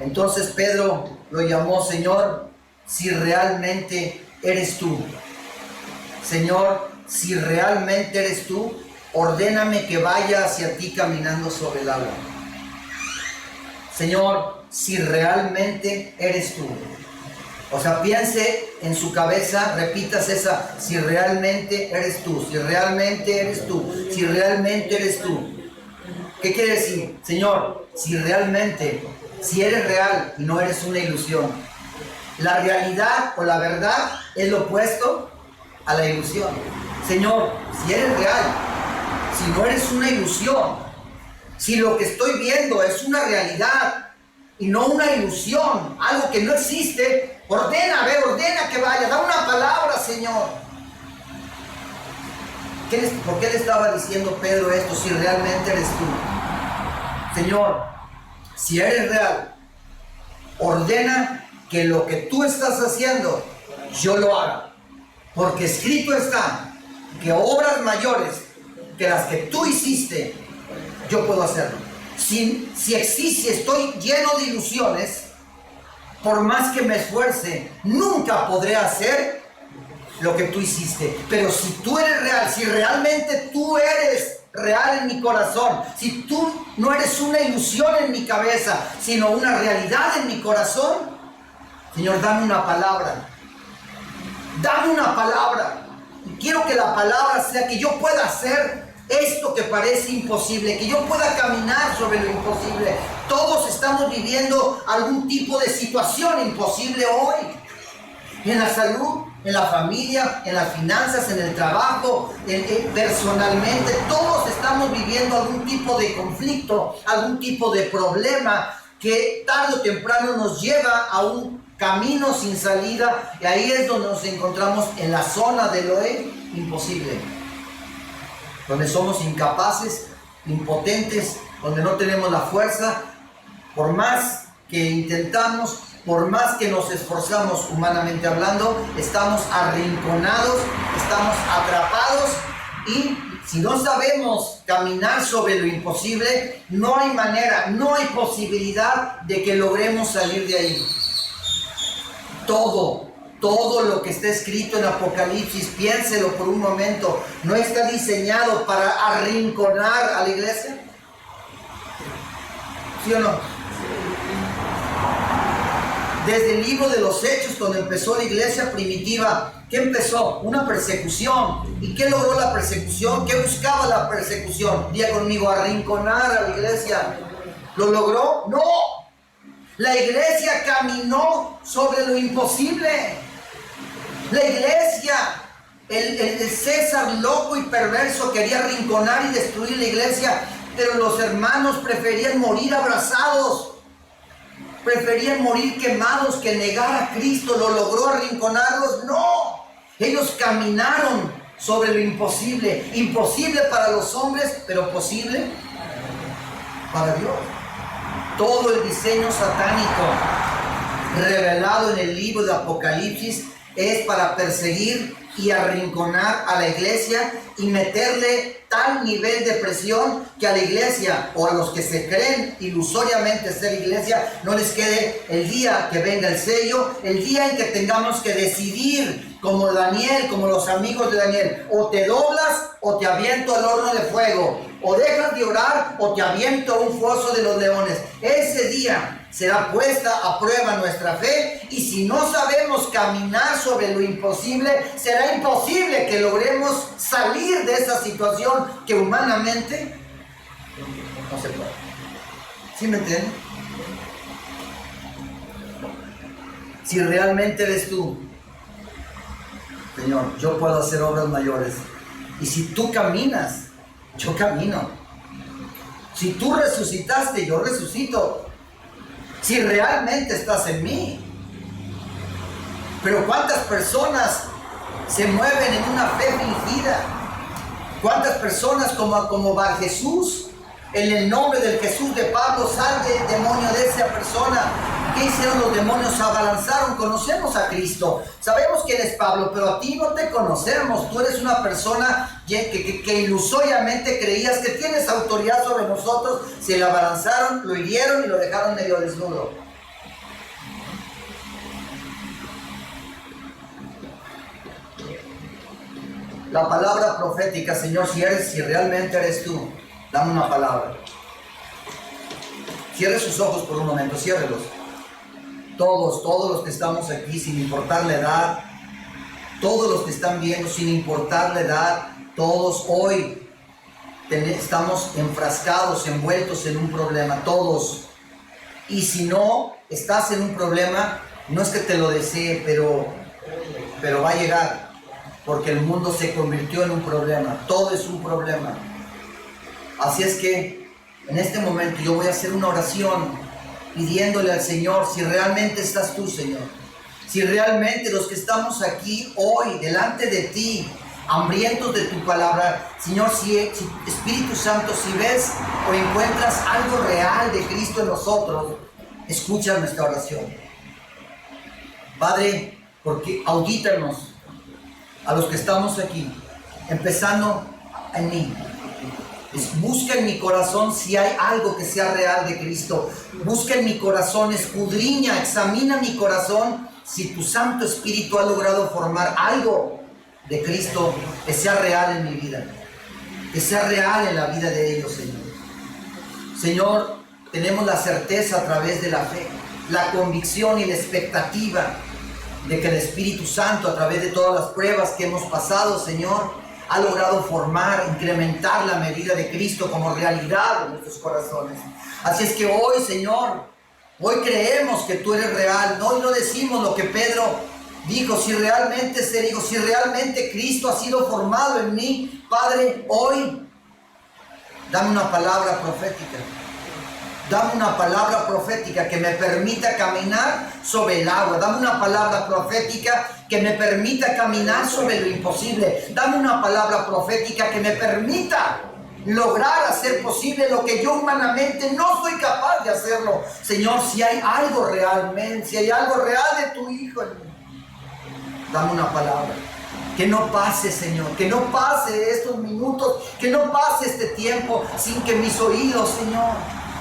Entonces Pedro lo llamó: Señor, si realmente eres tú. Señor, si realmente eres tú, ordéname que vaya hacia ti caminando sobre el agua. Señor, si realmente eres tú. O sea, piense en su cabeza, repitas esa: si realmente eres tú, si realmente eres tú, si realmente eres tú. ¿Qué quiere decir? Señor, si realmente, si eres real y no eres una ilusión. La realidad o la verdad es lo opuesto a la ilusión. Señor, si eres real, si no eres una ilusión, si lo que estoy viendo es una realidad y no una ilusión, algo que no existe, ordena que vaya, da una palabra, Señor. ¿Por qué le estaba diciendo Pedro esto? Si realmente eres tú. Señor, si eres real, ordena que lo que tú estás haciendo, yo lo haga. Porque escrito está que obras mayores que las que tú hiciste, yo puedo hacerlo. Si estoy lleno de ilusiones, por más que me esfuerce, nunca podré hacer lo que tú hiciste. Pero si tú eres real, si realmente tú eres real en mi corazón, si tú no eres una ilusión en mi cabeza, sino una realidad en mi corazón, Señor, dame una palabra. Dame una palabra. Y quiero que la palabra sea que yo pueda hacer esto que parece imposible, que yo pueda caminar sobre lo imposible. Todos estamos viviendo algún tipo de situación imposible hoy. En la salud, en la familia, en las finanzas, en el trabajo, personalmente. Todos estamos viviendo algún tipo de conflicto, algún tipo de problema que tarde o temprano nos lleva a un camino sin salida. Y ahí es donde nos encontramos, en la zona de lo imposible, donde somos incapaces, impotentes, donde no tenemos la fuerza. Por más que intentamos, por más que nos esforzamos humanamente hablando, estamos arrinconados, estamos atrapados, y si no sabemos caminar sobre lo imposible, no hay manera, no hay posibilidad de que logremos salir de ahí. Todo lo que está escrito en Apocalipsis, piénselo por un momento, ¿no está diseñado para arrinconar a la iglesia? ¿Sí o no? Desde el libro de los Hechos, cuando empezó la iglesia primitiva, ¿qué empezó? Una persecución. ¿Y qué logró la persecución? ¿Qué buscaba la persecución? Diga conmigo: arrinconar a la iglesia. ¿Lo logró? No. La iglesia caminó sobre lo imposible. La iglesia, el César loco y perverso quería arrinconar y destruir la iglesia, pero los hermanos preferían morir abrazados. Preferían morir quemados que negar a Cristo. ¿Lo logró arrinconarlos? No. Ellos caminaron sobre lo imposible. Imposible para los hombres, pero posible para Dios. Todo el diseño satánico revelado en el libro de Apocalipsis es para perseguir y arrinconar a la iglesia y meterle tal nivel de presión que a la iglesia o a los que se creen ilusoriamente ser iglesia no les quede el día que venga el sello, el día en que tengamos que decidir como Daniel, como los amigos de Daniel: o te doblas o te aviento al horno de fuego, o dejas de orar o te aviento a un foso de los leones. Ese día será puesta a prueba nuestra fe, y si no sabemos caminar sobre lo imposible, será imposible que logremos salir de esa situación que humanamente no se puede. ¿Sí me entienden? Si realmente eres tú, Señor, yo puedo hacer obras mayores. Y si tú caminas, yo camino. Si tú resucitaste, yo resucito. Si realmente estás en mí. Pero ¿cuántas personas se mueven en una fe fingida? ¿Cuántas personas como Bar Jesús, en el nombre del Jesús de Pablo, sale el demonio de esa persona? ¿Qué hicieron los demonios? Se abalanzaron. Conocemos a Cristo, sabemos quién es Pablo, pero a ti no te conocemos. Tú eres una persona que ilusoriamente creías que tienes autoridad sobre nosotros. Se le abalanzaron, lo hirieron y lo dejaron medio desnudo. La palabra profética, Señor, si realmente eres tú, dame una palabra. Cierre sus ojos por un momento, ciérrelos. Todos los que estamos aquí, sin importar la edad, todos los que están viendo, sin importar la edad, todos hoy estamos enfrascados, envueltos en un problema, todos. Y si no estás en un problema, no es que te lo desee, pero va a llegar, porque el mundo se convirtió en un problema. Todo es un problema. Así es que en este momento yo voy a hacer una oración pidiéndole al Señor, si realmente estás tú, Señor, si realmente los que estamos aquí hoy delante de ti, hambrientos de tu palabra, Señor, si Espíritu Santo, si ves o encuentras algo real de Cristo en nosotros, escucha nuestra oración. Padre, porque audítanos a los que estamos aquí, empezando en mí. Busca en mi corazón si hay algo que sea real de Cristo. Busca en mi corazón, escudriña, examina mi corazón si tu Santo Espíritu ha logrado formar algo de Cristo que sea real en mi vida, que sea real en la vida de ellos, Señor. Señor, tenemos la certeza a través de la fe, la convicción y la expectativa de que el Espíritu Santo, a través de todas las pruebas que hemos pasado, Señor, ha logrado formar, incrementar la medida de Cristo como realidad en nuestros corazones. Así es que hoy, Señor, hoy creemos que tú eres real. Hoy no decimos lo que Pedro dijo: si realmente si realmente Cristo ha sido formado en mí, Padre, hoy dame una palabra profética. Dame una palabra profética que me permita caminar sobre el agua. Dame una palabra profética que me permita caminar sobre lo imposible. Dame una palabra profética que me permita lograr hacer posible lo que yo humanamente no soy capaz de hacerlo. Señor, si hay algo realmente, si hay algo real de tu Hijo en mí, dame una palabra. Que no pase, Señor, que no pase estos minutos, que no pase este tiempo sin que mis oídos, Señor,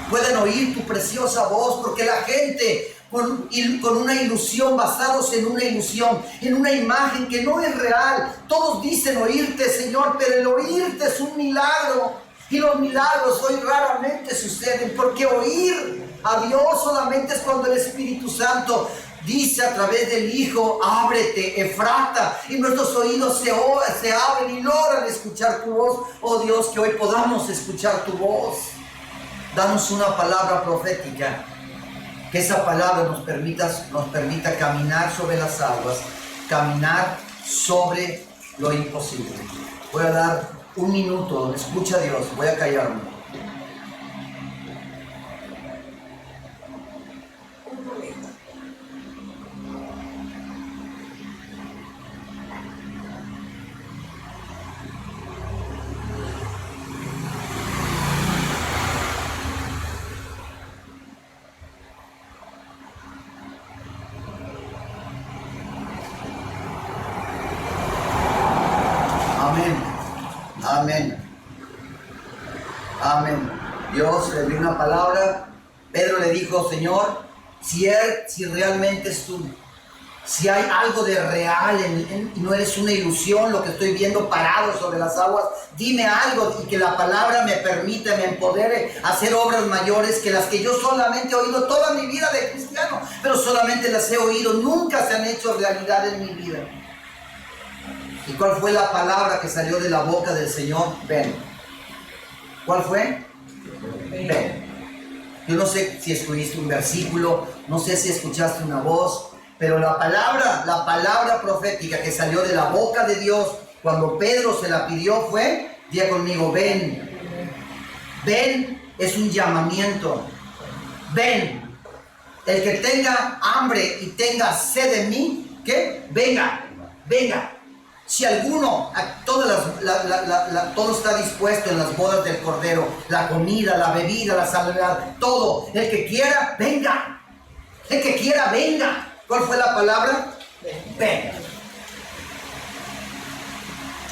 puedan oír tu preciosa voz, porque la gente con una ilusión, basados en una ilusión, en una imagen que no es real, todos dicen oírte, Señor, pero el oírte es un milagro, y los milagros hoy raramente suceden, porque oír a Dios solamente es cuando el Espíritu Santo dice a través del Hijo: ábrete, Efrata, y nuestros oídos se abren y logran escuchar tu voz. Oh Dios, que hoy podamos escuchar tu voz. Danos una palabra profética Que esa palabra nos permita caminar sobre las aguas, caminar sobre lo imposible. Voy a dar un minuto, escucha a Dios, voy a callarme. Amén. Amén. Dios le dio una palabra. Pedro le dijo, Señor, si realmente es tú, si hay algo de real y no eres una ilusión lo que estoy viendo parado sobre las aguas, dime algo y que la palabra me permita, me empodere a hacer obras mayores que las que yo solamente he oído toda mi vida de cristiano, pero solamente las he oído, nunca se han hecho realidad en mi vida. ¿Y cuál fue la palabra que salió de la boca del Señor? Ven. ¿Cuál fue? Ven. Yo no sé si escuchaste un versículo, no sé si escuchaste una voz, pero la palabra profética que salió de la boca de Dios cuando Pedro se la pidió fue, diga conmigo, ven. Ven es un llamamiento. Ven. El que tenga hambre y tenga sed de mí, ¿qué? Venga, venga. Si alguno, todo está dispuesto en las bodas del Cordero, la comida, la bebida, la salud, todo. El que quiera, venga. El que quiera, venga. ¿Cuál fue la palabra? Ven.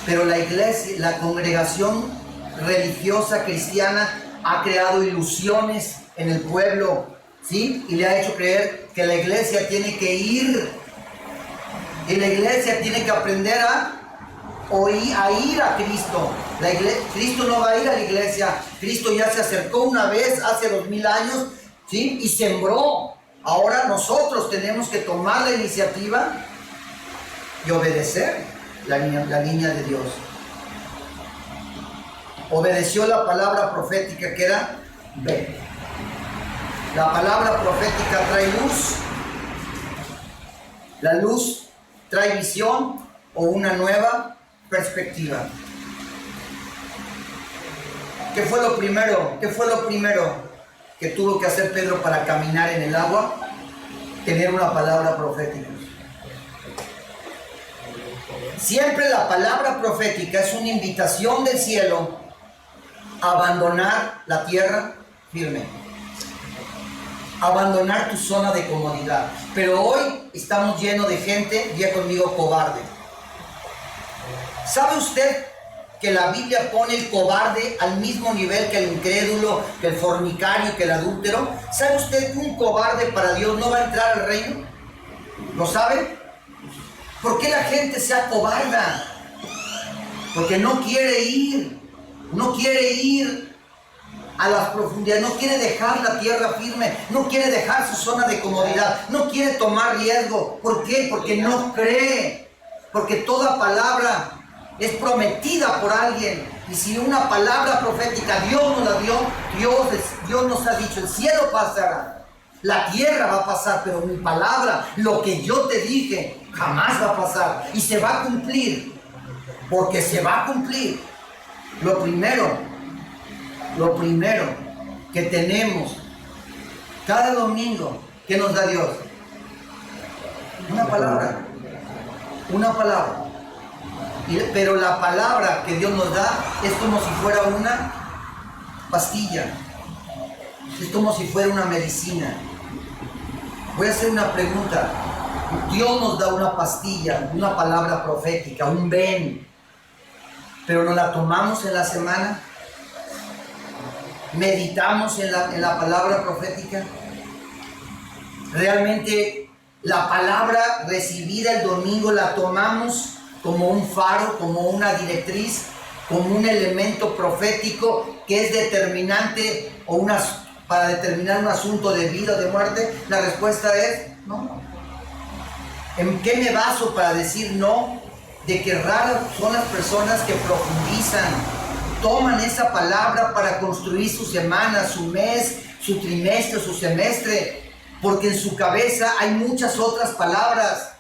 Pero la iglesia, la congregación religiosa cristiana ha creado ilusiones en el pueblo, ¿sí? Y le ha hecho creer que la iglesia tiene que ir. Y la iglesia tiene que aprender a ir a Cristo. Cristo no va a ir a la iglesia. Cristo ya se acercó una vez hace 2000 años, ¿sí? Y sembró. Ahora nosotros tenemos que tomar la iniciativa y obedecer la línea de Dios. Obedeció la palabra profética que era ven. La palabra profética trae luz. La luz trae visión o una nueva perspectiva. ¿Qué fue lo primero? ¿Qué fue lo primero que tuvo que hacer Pedro para caminar en el agua? Tener una palabra profética. Siempre la palabra profética es una invitación del cielo a abandonar la tierra firme. Abandonar tu zona de comodidad. Pero hoy estamos llenos de gente, ya conmigo, cobarde. ¿Sabe usted que la Biblia pone el cobarde al mismo nivel que el incrédulo, que el fornicario, que el adúltero? ¿Sabe usted que un cobarde para Dios no va a entrar al reino? ¿Lo sabe? ¿Por qué la gente se acobarda? Porque no quiere ir. No quiere ir a las profundidades, no quiere dejar la tierra firme, no quiere dejar su zona de comodidad, no quiere tomar riesgo. ¿Por qué? Porque no cree, porque toda palabra es prometida por alguien, y si una palabra profética Dios nos la dio, Dios nos ha dicho, el cielo pasará, la tierra va a pasar, pero mi palabra, lo que yo te dije, jamás va a pasar, y se va a cumplir, porque se va a cumplir. Lo primero que tenemos cada domingo, ¿qué nos da Dios? Una palabra. Pero la palabra que Dios nos da es como si fuera una pastilla, es como si fuera una medicina. Voy a hacer una pregunta. Dios nos da una pastilla, una palabra profética, un ven, pero ¿nos la tomamos en la semana? ¿Meditamos en la palabra profética? ¿Realmente la palabra recibida el domingo la tomamos como un faro, como una directriz, como un elemento profético que es determinante para determinar un asunto de vida o de muerte? La respuesta es no. ¿En qué me baso para decir no? De que raras son las personas que profundizan, toman esa palabra para construir su semana, su mes, su trimestre, su semestre. porque en su cabeza hay muchas otras palabras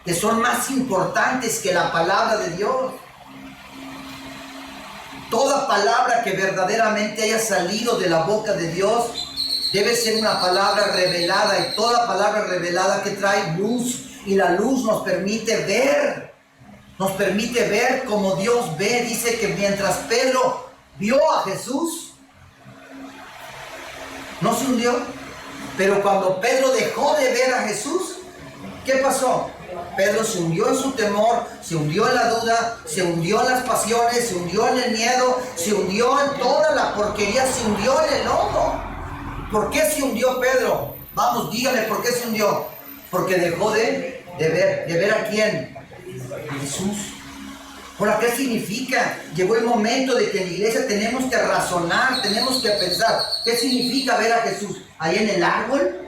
que son más importantes que la palabra de Dios. Toda palabra que verdaderamente haya salido de la boca de Dios debe ser una palabra revelada, y toda palabra revelada que trae luz, y la luz nos permite ver como Dios ve. Dice que mientras Pedro vio a Jesús, no se hundió, pero cuando Pedro dejó de ver a Jesús, ¿qué pasó? Pedro se hundió en su temor, se hundió en la duda, se hundió en las pasiones, se hundió en el miedo, se hundió en toda la porquería, se hundió en el lodo. ¿Por qué se hundió Pedro? Vamos, dígame, ¿por qué se hundió? Porque dejó de ver ¿a quién? A Jesús. ¿Ahora qué significa? Llegó el momento de que en la iglesia tenemos que razonar, tenemos que pensar. ¿Qué significa ver a Jesús? ¿Ahí en el árbol?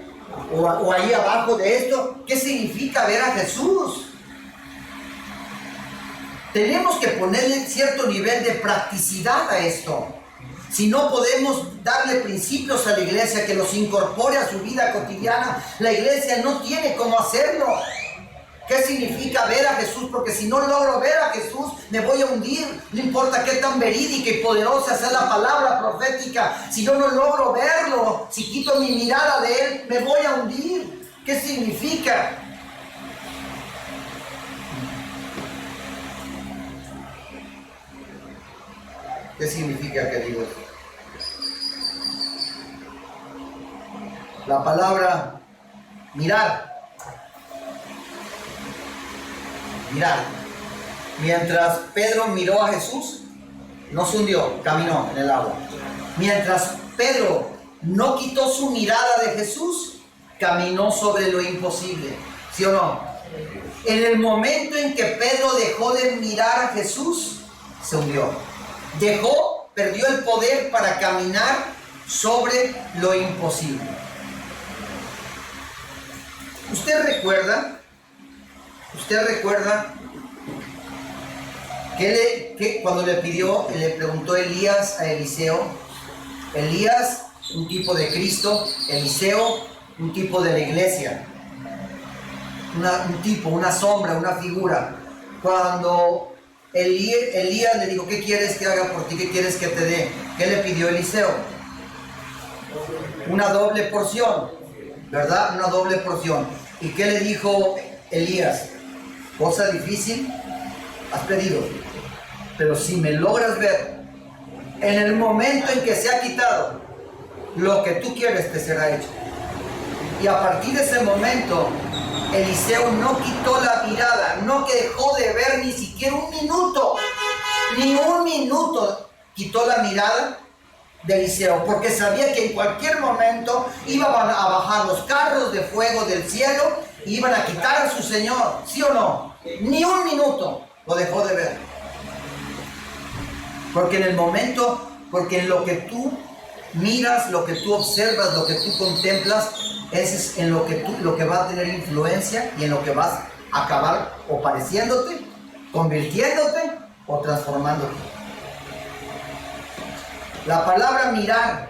¿O ahí abajo de esto? ¿Qué significa ver a Jesús? Tenemos que ponerle cierto nivel de practicidad a esto. Si no podemos darle principios a la iglesia que los incorpore a su vida cotidiana, la iglesia no tiene cómo hacerlo. ¿Qué significa ver a Jesús? Porque si no logro ver a Jesús, me voy a hundir. No importa qué tan verídica y poderosa sea la palabra profética. Si yo no logro verlo, si quito mi mirada de Él, me voy a hundir. ¿Qué significa? ¿Qué significa que digo esto? La palabra mirar. Mirar. Mientras Pedro miró a Jesús, no se hundió, caminó en el agua. Mientras Pedro no quitó su mirada de Jesús, caminó sobre lo imposible. ¿Sí o no? En el momento en que Pedro dejó de mirar a Jesús, se hundió. Perdió el poder para caminar sobre lo imposible. ¿Usted recuerda que cuando le preguntó Elías a Eliseo? Elías, un tipo de Cristo; Eliseo, un tipo de la iglesia. Una sombra, una figura. Cuando Elías le dijo: ¿qué quieres que haga por ti? ¿Qué quieres que te dé? ¿Qué le pidió Eliseo? Una doble porción, ¿verdad? Una doble porción. ¿Y qué le dijo Elías? Cosa difícil has pedido, pero si me logras ver, en el momento en que se ha quitado, lo que tú quieres te será hecho. Y a partir de ese momento, Eliseo no quitó la mirada, no dejó de ver ni siquiera un minuto, ni un minuto quitó la mirada de Eliseo, porque sabía que en cualquier momento iban a bajar los carros de fuego del cielo y iban a quitar a su Señor. ¿Sí o no? Ni un minuto lo dejó de ver. Porque en lo que tú miras, lo que tú observas, lo que tú contemplas, es en lo que va a tener influencia, y en lo que vas a acabar o pareciéndote, convirtiéndote o transformándote. La palabra mirar,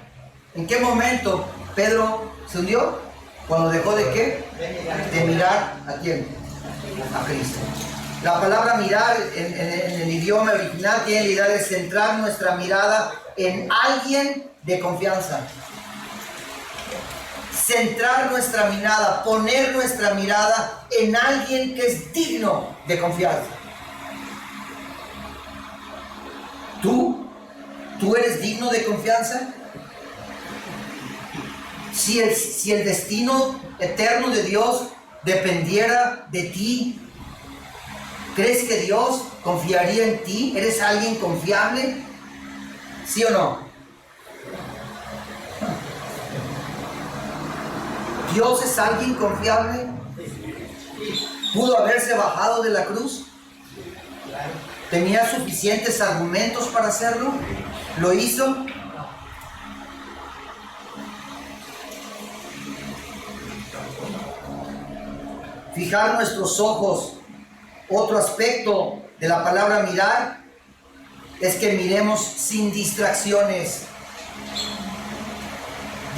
¿en qué momento Pedro se hundió? Cuando dejó de ¿qué? De mirar ¿a quién? A Cristo. La palabra mirar en el idioma original tiene la idea de centrar nuestra mirada en alguien de confianza. Centrar nuestra mirada, poner nuestra mirada en alguien que es digno de confianza. ¿Tú eres digno de confianza? Si el destino eterno de Dios dependiera de ti, ¿crees que Dios confiaría en ti? ¿Eres alguien confiable? ¿Sí o no? ¿Dios es alguien confiable? ¿Pudo haberse bajado de la cruz? ¿Tenía suficientes argumentos para hacerlo? ¿Lo hizo? Fijar nuestros ojos. Otro aspecto de la palabra mirar es que miremos sin distracciones.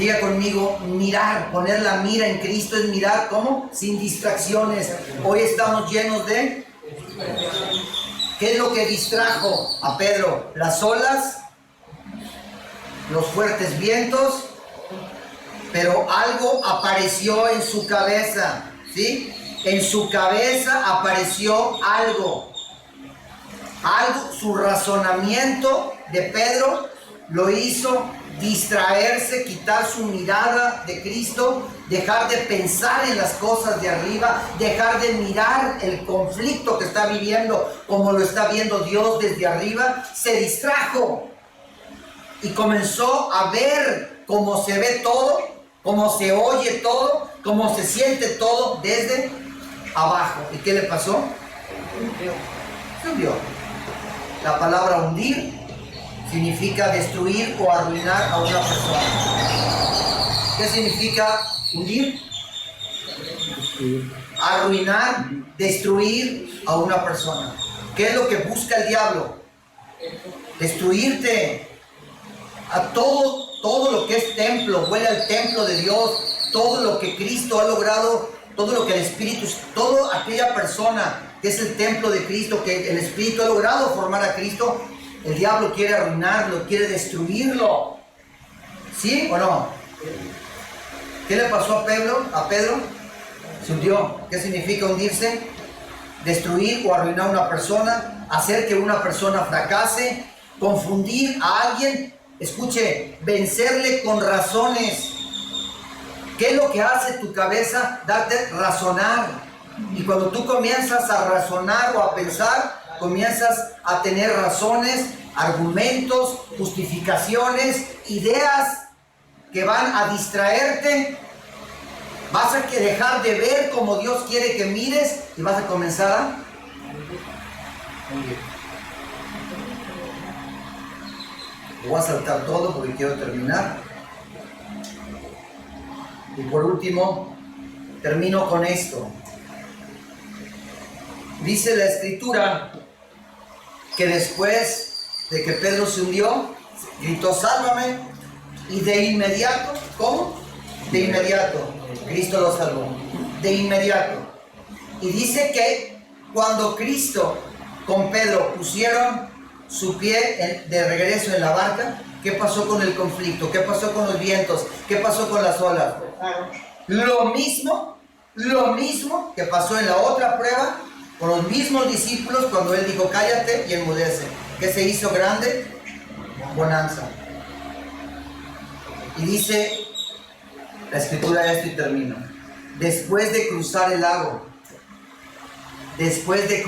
Diga conmigo, mirar, poner la mira en Cristo es mirar, ¿cómo? Sin distracciones. Hoy estamos llenos de... ¿Qué es lo que distrajo a Pedro? Las olas, los fuertes vientos, pero algo apareció en su cabeza, ¿sí? En su cabeza apareció algo, su razonamiento de Pedro lo hizo distraerse, quitar su mirada de Cristo, dejar de pensar en las cosas de arriba, dejar de mirar el conflicto que está viviendo como lo está viendo Dios desde arriba. Se distrajo y comenzó a ver cómo se ve todo, cómo se oye todo, cómo se siente todo desde abajo. ¿Y qué le pasó? Se hundió. La palabra hundir significa destruir o arruinar a una persona. ¿Qué significa hundir? Arruinar, destruir a una persona. ¿Qué es lo que busca el diablo? Destruirte. A todo lo que es templo, huele al templo de Dios, todo lo que Cristo ha logrado, todo lo que el Espíritu, toda aquella persona que es el templo de Cristo, que el Espíritu ha logrado formar a Cristo, el diablo quiere arruinarlo, quiere destruirlo. ¿Sí o no? ¿Qué le pasó a Pedro? Se hundió. ¿Qué significa hundirse? Destruir o arruinar a una persona, hacer que una persona fracase, confundir a alguien. Escuche, vencerle con razones. ¿Qué es lo que hace tu cabeza? Darte razonar. Y cuando tú comienzas a razonar o a pensar, comienzas a tener razones, argumentos, justificaciones, ideas que van a distraerte. Vas a dejar de ver como Dios quiere que mires y vas a comenzar a hundir. Voy a saltar todo porque quiero terminar. Y por último, termino con esto. Dice la Escritura que después de que Pedro se hundió, gritó, sálvame, y de inmediato, ¿cómo? De inmediato, Cristo lo salvó, de inmediato. Y dice que cuando Cristo con Pedro pusieron su pie de regreso en la barca, ¿qué pasó con el conflicto? ¿Qué pasó con los vientos? ¿Qué pasó con las olas? Lo mismo que pasó en la otra prueba, con los mismos discípulos cuando él dijo, cállate y enmudece. ¿Qué se hizo grande? Bonanza. Y dice la Escritura esto y termino. Después de cruzar el lago, después de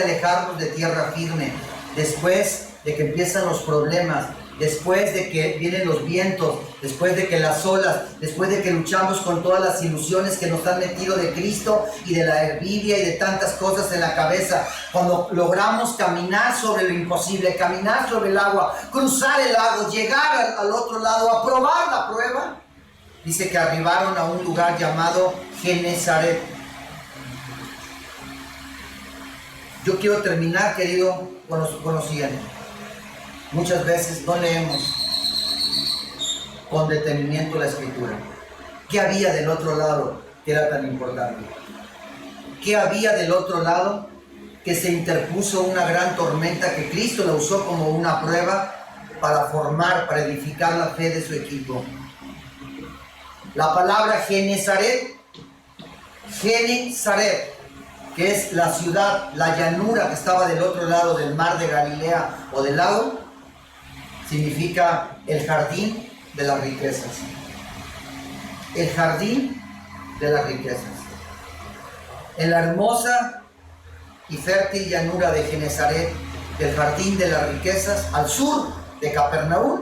alejarnos de tierra firme, después de que empiezan los problemas, después de que vienen los vientos, después de que las olas, después de que luchamos con todas las ilusiones que nos han metido de Cristo y de la Biblia y de tantas cosas en la cabeza, cuando logramos caminar sobre lo imposible, caminar sobre el agua, cruzar el lago, llegar al otro lado, aprobar la prueba, dice que arribaron a un lugar llamado Genesaret. Yo quiero terminar, querido, con lo siguiente. Muchas veces no leemos con detenimiento la Escritura. ¿Qué había del otro lado que era tan importante? ¿Qué había del otro lado que se interpuso una gran tormenta que Cristo la usó como una prueba para formar, para edificar la fe de su equipo? La palabra Genesaret, que es la ciudad, la llanura que estaba del otro lado del mar de Galilea o del lago, significa el jardín de las riquezas. El jardín de las riquezas. En la hermosa y fértil llanura de Genesaret, del jardín de las riquezas, al sur de Capernaum,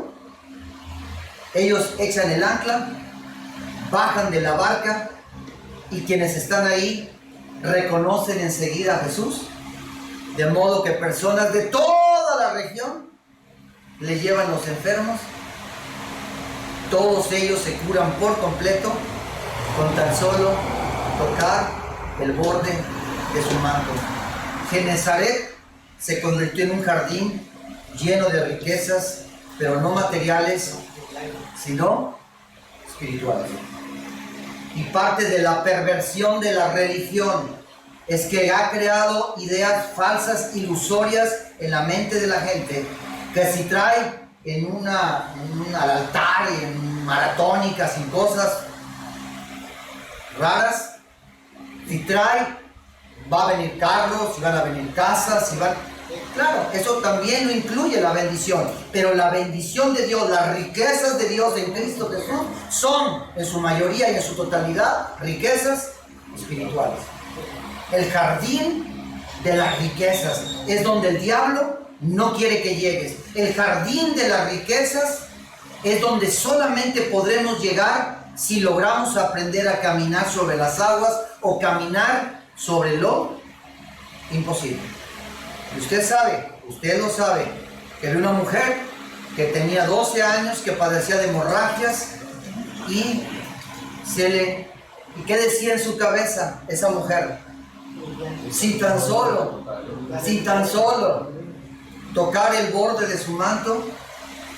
ellos echan el ancla, bajan de la barca y quienes están ahí reconocen enseguida a Jesús, de modo que personas de toda la región le llevan los enfermos. Todos ellos se curan por completo con tan solo tocar el borde de su manto. Genesaret se convirtió en un jardín lleno de riquezas, pero no materiales, sino espirituales. Y parte de la perversión de la religión es que ha creado ideas falsas, ilusorias en la mente de la gente, que si trae en un altar, en maratónicas y cosas raras, si trae, va a venir carros, si van a venir casas, si van... Claro, eso también lo incluye la bendición, pero la bendición de Dios, las riquezas de Dios en Cristo Jesús son en su mayoría y en su totalidad riquezas espirituales. El jardín de las riquezas es donde el diablo no quiere que llegues. El jardín de las riquezas es donde solamente podremos llegar si logramos aprender a caminar sobre las aguas o caminar sobre lo imposible. Y usted sabe, usted lo sabe, que era una mujer que tenía 12 años, que padecía de hemorragias y ¿y qué decía en su cabeza esa mujer? Si tan solo tocar el borde de su manto,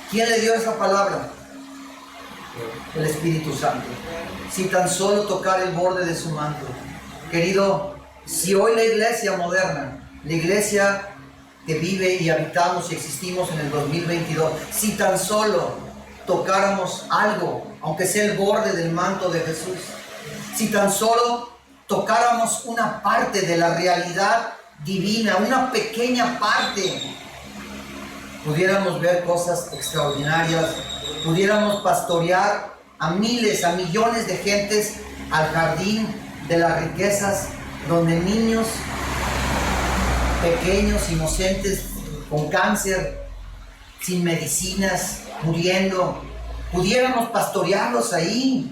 ¿quién le dio esa palabra? El Espíritu Santo. Si tan solo tocar el borde de su manto. Querido, si hoy la iglesia moderna, la iglesia que vive y habitamos y existimos en el 2022, si tan solo tocáramos algo, aunque sea el borde del manto de Jesús, si tan solo tocáramos una parte de la realidad divina, una pequeña parte, pudiéramos ver cosas extraordinarias, pudiéramos pastorear a miles, a millones de gentes al jardín de las riquezas, donde niños pequeños, inocentes, con cáncer, sin medicinas, muriendo, pudiéramos pastorearlos ahí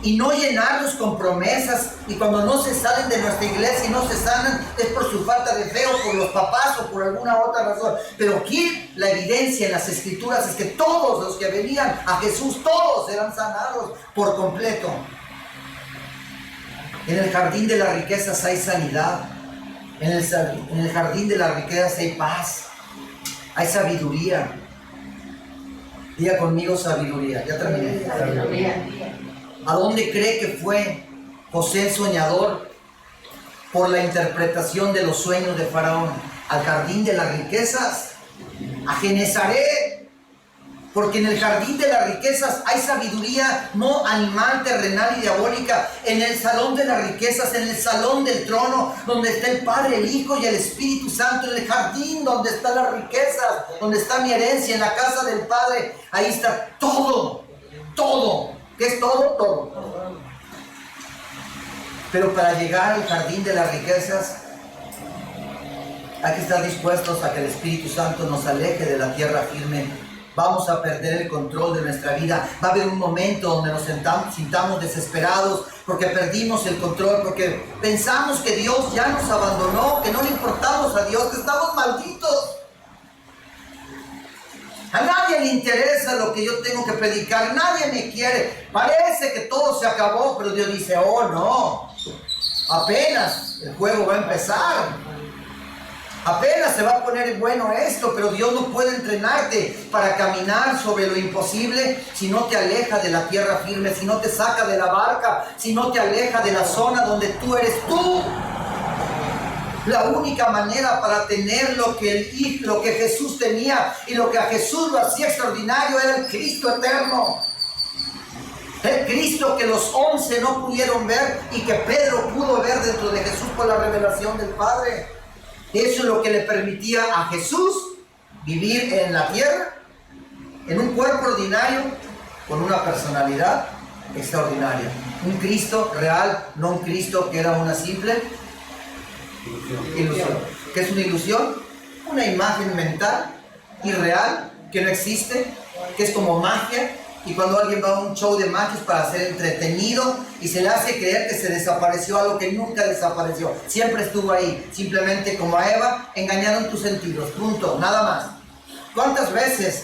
y no llenarlos con promesas, y cuando no se salen de nuestra iglesia y no se sanan es por su falta de fe o por los papás o por alguna otra razón. Pero aquí la evidencia en las escrituras es que todos los que venían a Jesús, todos eran sanados por completo. En el jardín de las riquezas hay sanidad. En el jardín de las riquezas hay paz, hay sabiduría. Diga conmigo sabiduría. Ya terminé. Sabiduría. ¿A dónde cree que fue José el soñador por la interpretación de los sueños de Faraón? Al jardín de las riquezas, a Genezaret. Porque en el jardín de las riquezas hay sabiduría no animal, terrenal y diabólica. En el salón de las riquezas, en el salón del trono, donde está el Padre, el Hijo y el Espíritu Santo. En el jardín donde están las riquezas, donde está mi herencia, en la casa del Padre. Ahí está todo, todo. ¿Qué es todo? Todo. Pero para llegar al jardín de las riquezas, hay que estar dispuestos a que el Espíritu Santo nos aleje de la tierra firme. Vamos a perder el control de nuestra vida. Va a haber un momento donde nos sintamos desesperados porque perdimos el control, porque pensamos que Dios ya nos abandonó, que no le importamos a Dios, que estamos malditos. A nadie le interesa lo que yo tengo que predicar, nadie me quiere. Parece que todo se acabó, pero Dios dice, oh no, apenas el juego va a empezar. Apenas se va a poner bueno esto, pero Dios no puede entrenarte para caminar sobre lo imposible si no te aleja de la tierra firme, si no te saca de la barca, si no te aleja de la zona donde tú eres tú. La única manera para tener lo que Jesús tenía y lo que a Jesús lo hacía extraordinario era el Cristo eterno. El Cristo que los 11 no pudieron ver y que Pedro pudo ver dentro de Jesús por la revelación del Padre. Eso es lo que le permitía a Jesús vivir en la tierra, en un cuerpo ordinario, con una personalidad extraordinaria. Un Cristo real, no un Cristo que era una simple ilusión. ¿Qué es una ilusión? Una imagen mental, irreal, que no existe, que es como magia. Y cuando alguien va a un show de magia es para ser entretenido y se le hace creer que se desapareció algo que nunca desapareció. Siempre estuvo ahí. Simplemente como a Eva, engañaron tus sentidos. Punto. Nada más. ¿Cuántas veces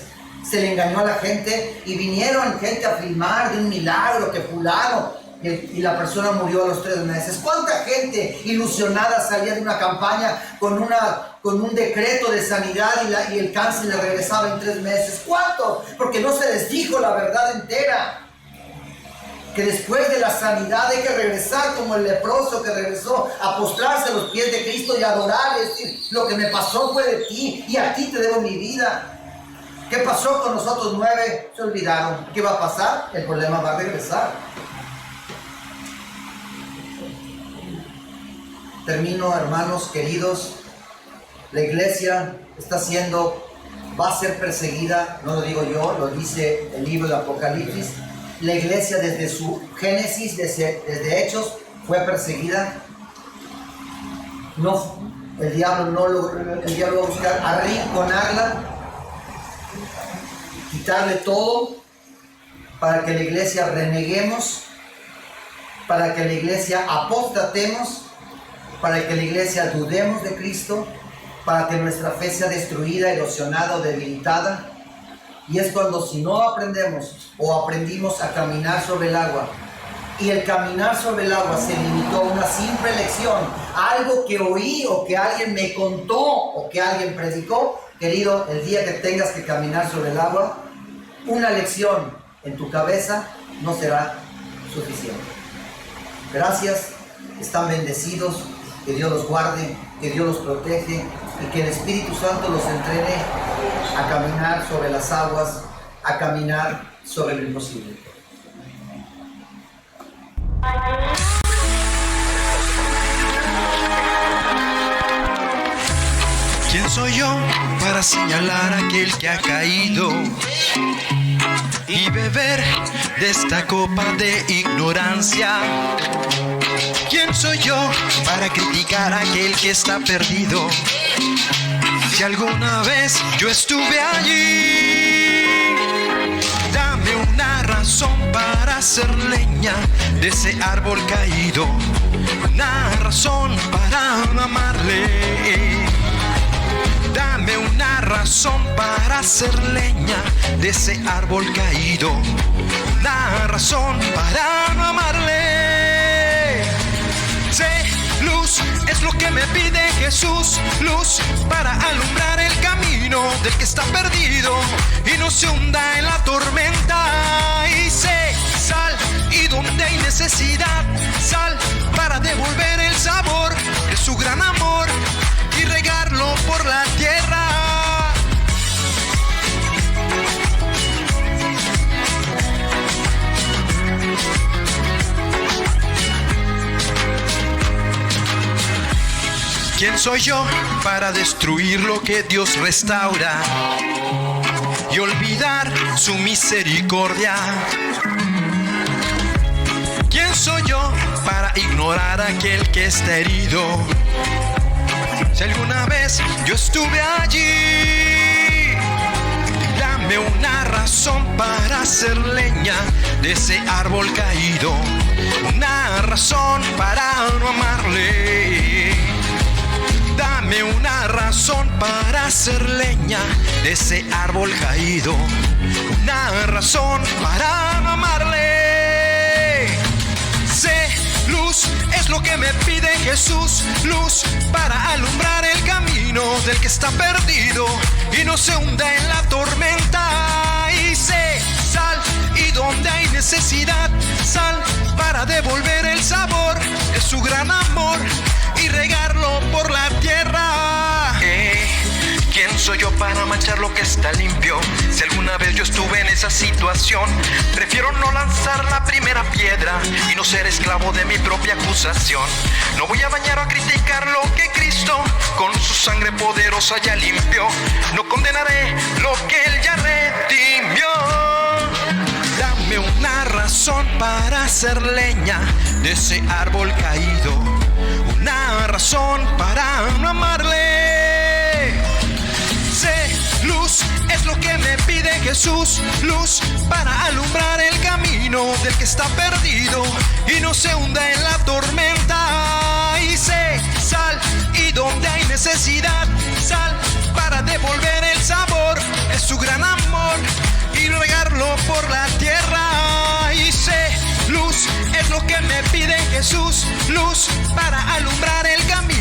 se le engañó a la gente y vinieron gente a filmar de un milagro que fulano? y la persona murió a los 3 meses. ¿Cuánta gente ilusionada salía de una campaña con un decreto de sanidad y el cáncer le regresaba en 3 meses? ¿Cuánto? Porque no se les dijo la verdad entera. Que después de la sanidad hay que regresar como el leproso que regresó a postrarse a los pies de Cristo y adorar, y decir, lo que me pasó fue de ti y a ti te debo mi vida. ¿Qué pasó con nosotros 9? Se olvidaron. ¿Qué va a pasar? El problema va a regresar. Termino, hermanos queridos. La iglesia va a ser perseguida, no lo digo yo, lo dice el libro de Apocalipsis. La iglesia desde su Génesis, desde Hechos, fue perseguida. No, el diablo va a buscar arrinconarla, quitarle todo, para que la iglesia reneguemos, para que la iglesia apostatemos, para que la iglesia dudemos de Cristo, para que nuestra fe sea destruida, erosionada o debilitada. Y es cuando, si no aprendemos o aprendimos a caminar sobre el agua, y el caminar sobre el agua se limitó a una simple lección, algo que oí o que alguien me contó o que alguien predicó, querido, el día que tengas que caminar sobre el agua, una lección en tu cabeza no será suficiente. Gracias, están bendecidos, que Dios los guarde, que Dios los protege y que el Espíritu Santo los entrene a caminar sobre las aguas, a caminar sobre lo imposible. ¿Quién soy yo para señalar a aquel que ha caído y beber de esta copa de ignorancia? ¿Quién soy yo para criticar a aquel que está perdido? Si alguna vez yo estuve allí, dame una razón para hacer leña de ese árbol caído, una razón para amarle. Dame una razón para hacer leña de ese árbol caído, una razón para no amarle. Sé luz, es lo que me pide Jesús, luz para alumbrar el camino del que está perdido y no se hunda en la tormenta. Y sé sal, y donde hay necesidad, sal para devolver el sabor de su gran amor y regarlo por la tierra. ¿Quién soy yo para destruir lo que Dios restaura y olvidar su misericordia? ¿Quién soy yo para ignorar a aquel que está herido? Si alguna vez yo estuve allí, dame una razón para hacer leña de ese árbol caído, una razón para no amarle. Dame una razón para hacer leña de ese árbol caído, una razón para no amarle. Sé luz, es lo que me pide Jesús, luz para alumbrar el camino del que está perdido y no se hunda en la tormenta. Y sé sal, y donde hay necesidad, sal para devolver el sabor de su gran amor y regarlo por la tierra. ¿Quién soy yo para manchar lo que está limpio? Si alguna vez yo estuve en esa situación, prefiero no lanzar la primera piedra y no ser esclavo de mi propia acusación. No voy a bañar o a criticar lo que Cristo con su sangre poderosa ya limpió. No condenaré lo que Él ya redimió. Dame una razón para hacer leña de ese árbol caído, una razón para no amarle. Sé luz, es lo que me pide Jesús, luz para alumbrar el camino del que está perdido y no se hunda en la tormenta. Y sé sal, y donde hay necesidad, sal para devolver el sabor de su gran amor y regarlo por la tierra. Y sé luz, es lo que Jesús, luz para alumbrar el camino.